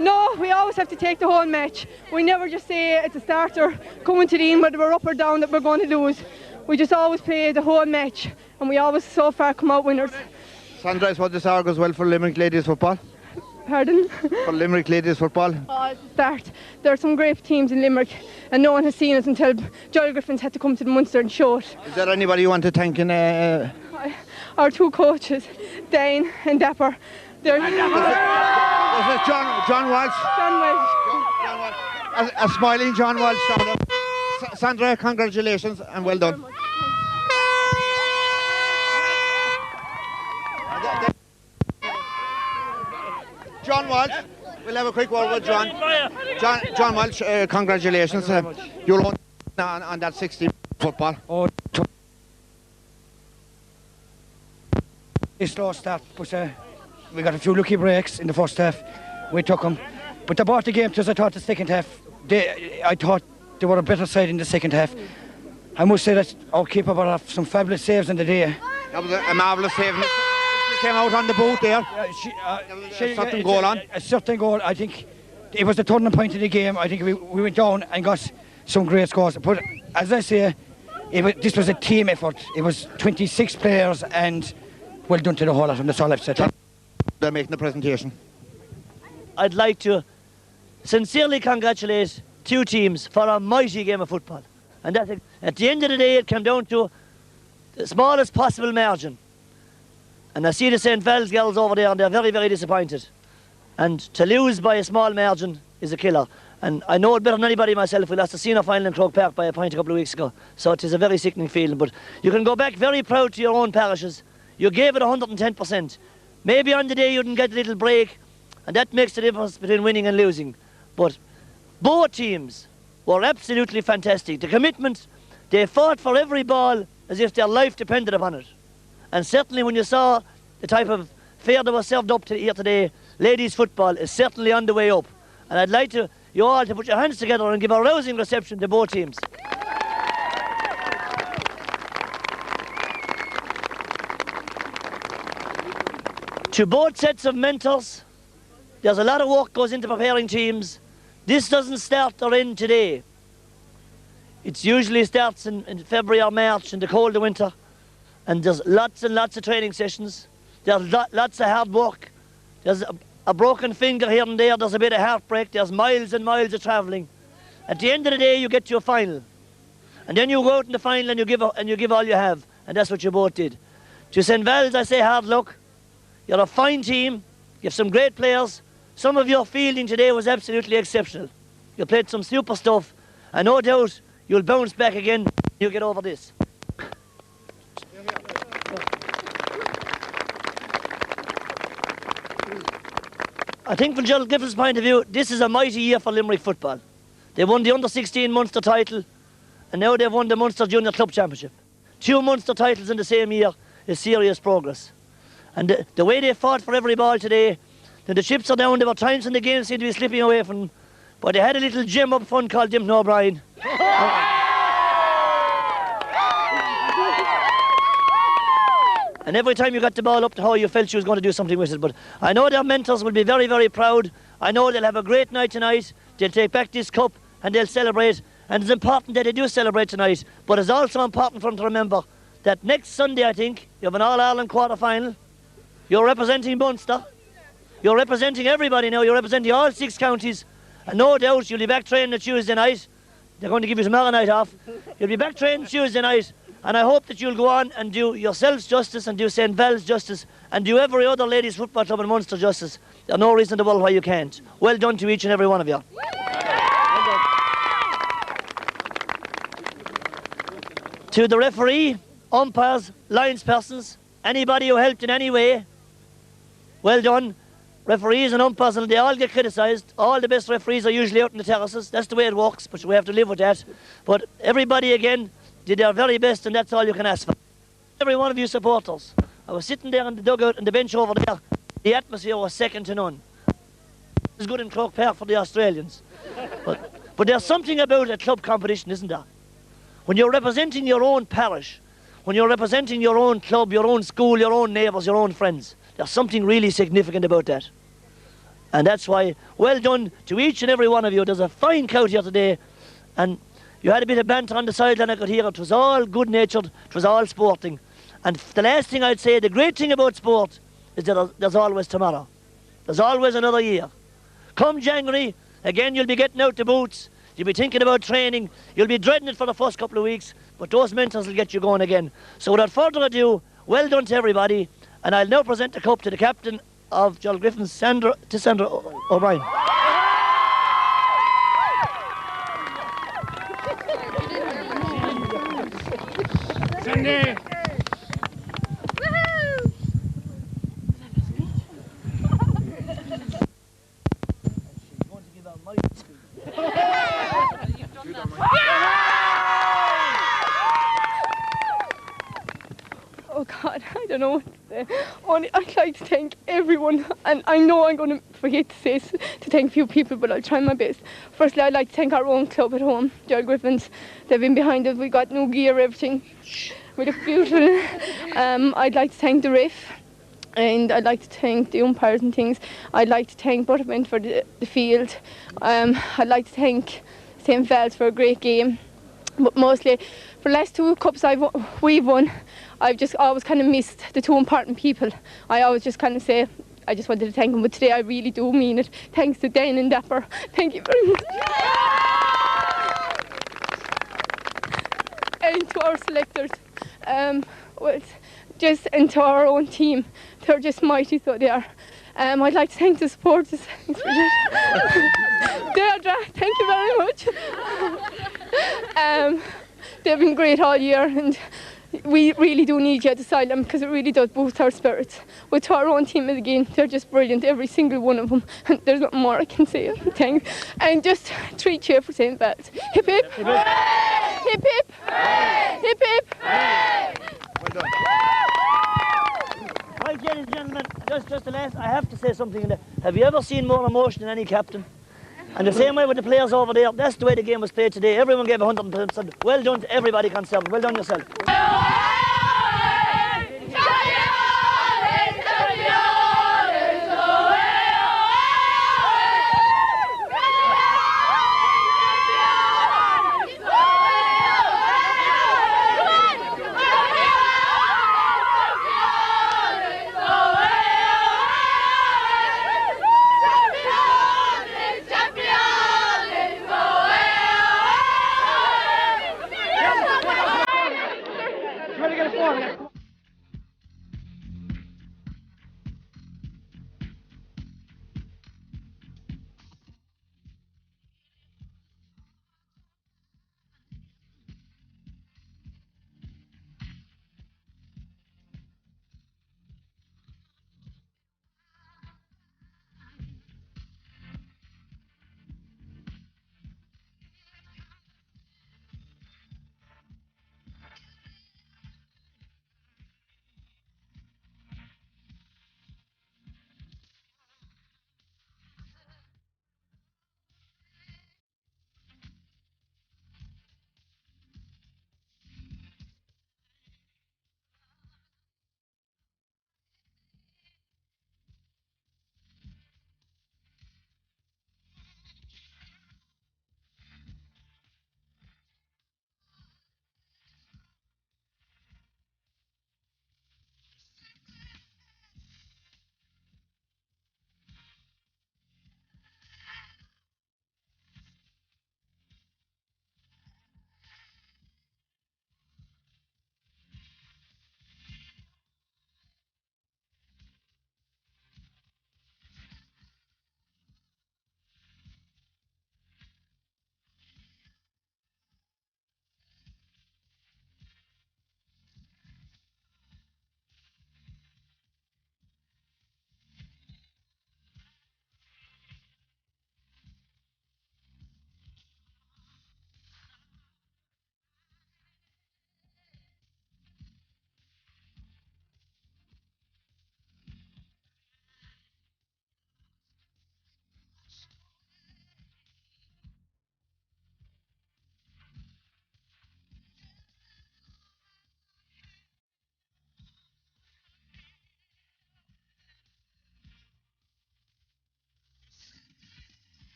No, we always have to take the whole match. We never just say it's a starter coming to the end whether we're up or down that we're going to lose. We just always play the whole match and we always so far come out winners. Sandra, I suppose this argues well for Limerick Ladies Football? Pardon? For Limerick Ladies Football? Oh, it's a start. There are some great teams in Limerick and no one has seen us until Gerald Griffins had to come to the Munster and show it. Is there anybody you want to thank in... Our 2 coaches, Dane and Dapper. This is John Walsh. John Welsh. John Walsh. A smiling John Walsh. Sandra, congratulations and well done. John Walsh, we'll have a quick word with John. John Walsh, congratulations. You're on that 60 football. Oh, slow start, but we got a few lucky breaks in the first half. We took them, but they brought the game to us. I thought the second half, I thought they were a better side in the second half. I must say that our keeper brought off some fabulous saves in the day. That was a marvellous save. She came out on the boot there. A certain goal on. A certain goal. I think it was the turning point of the game. I think we went down and got some great scores. But as I say, this was a team effort. It was 26 players and well done to the whole of them. That's all I've said. They're making the presentation. I'd like to sincerely congratulate 2 teams for a mighty game of football. And that, at the end of the day, it came down to the smallest possible margin. And I see the St. Vals girls over there and they're very, very disappointed. And to lose by a small margin is a killer. And I know it better than anybody myself. We lost the senior final in Croke Park by a point a couple of weeks ago. So it is a very sickening feeling. But you can go back very proud to your own parishes. You gave it 110%. Maybe on the day you didn't get a little break, and that makes the difference between winning and losing. But both teams were absolutely fantastic. The commitment, they fought for every ball as if their life depended upon it. And certainly when you saw the type of fare that was served up here today, ladies football is certainly on the way up. And I'd like you all to put your hands together and give a rousing reception to both teams. To both sets of mentors, there's a lot of work goes into preparing teams. This doesn't start or end today. It usually starts in February or March in the cold of winter. And there's lots and lots of training sessions. There's lots of hard work. There's a broken finger here and there. There's a bit of heartbreak. There's miles and miles of travelling. At the end of the day, you get to a final. And then you go out in the final and you give all you have. And that's what you both did. To St. Vals, I say hard luck. You're a fine team. You have some great players. Some of your fielding today was absolutely exceptional. You played some super stuff. And no doubt you'll bounce back again. You'll get over this. I think from Gerald Griffins' point of view, this is a mighty year for Limerick football. They won the under-16 Munster title, and now they've won the Munster Junior Club Championship. 2 Munster titles in the same year is serious progress. And the way they fought for every ball today, the chips are down. There were times when the game seemed to be slipping away from them, but they had a little gem up front called Dimton O'Brien. And every time you got the ball up to her, you felt she was going to do something with it. But I know their mentors will be very, very proud. I know they'll have a great night tonight. They'll take back this cup and they'll celebrate. And it's important that they do celebrate tonight. But it's also important for them to remember that next Sunday, I think, you have an All-Ireland quarter-final. You're representing Munster. You're representing everybody now. You're representing all 6 counties. And no doubt you'll be back training on Tuesday night. They're going to give you tomorrow night off. You'll be back training Tuesday night. And I hope that you'll go on and do yourselves justice and do St. Vals justice and do every other ladies football club in Munster justice. There's no reason in the world why you can't. Well done to each and every one of you. To the referee, umpires, linespersons, anybody who helped in any way, well done. Referees and umpires, and they all get criticised. All the best referees are usually out in the terraces. That's the way it works, but we have to live with that. But everybody, again, did their very best, and that's all you can ask for. Every one of you supporters. I was sitting there on the dugout and the bench over there. The atmosphere was second to none. It's good in Croke Park for the Australians. But there's something about a club competition, isn't there? When you're representing your own parish, when you're representing your own club, your own school, your own neighbours, your own friends, there's something really significant about that. And that's why, well done to each and every one of you. There's a fine crowd here today, and you had a bit of banter on the sideline, I could hear. It was all good-natured, it was all sporting. And the last thing I'd say, the great thing about sport is that there's always tomorrow. There's always another year. Come January, again you'll be getting out the boots, you'll be thinking about training, you'll be dreading it for the first couple of weeks, but those mentors will get you going again. So without further ado, well done to everybody, and I'll now present the cup to the captain of Gerald Griffins, Sandra O'Brien. Sandy! Oh God, I don't know what to say. I'd like to thank everyone, and I know I'm going to forget to say to thank a few people, but I'll try my best. Firstly, I'd like to thank our own club at home, Gerald Griffins. They've been behind us. We got new gear, everything. We look beautiful. I'd like to thank the ref, and I'd like to thank the umpires and things. I'd like to thank Buttevant for the field. I'd like to thank St. Vals for a great game. But mostly, for the last two cups we've won, I've just always kind of missed the two important people. I always just kind of say, I just wanted to thank them, but today I really do mean it. Thanks to Dan and Dapper. Thank you very much. And to our selectors. And to our own team. They're just mighty, so they are. I'd like to thank the supporters. Deirdre, thank you very much. They've been great all year, and we really do need you at the sideline because it really does boost our spirits. But to our own team again, they're just brilliant, every single one of them. And there's nothing more I can say. Thanks. And just 3 cheer for St. Vals. Hip hip. Hip hip. Hip hip. Hip hip. Well done. Right, ladies and gentlemen, just the last, I have to say something in there. Have you ever seen more emotion in any captain? And the same way with the players over there, that's the way the game was played today. Everyone gave 100%. Well done to everybody concerned. Well done yourself. Try to get a 4.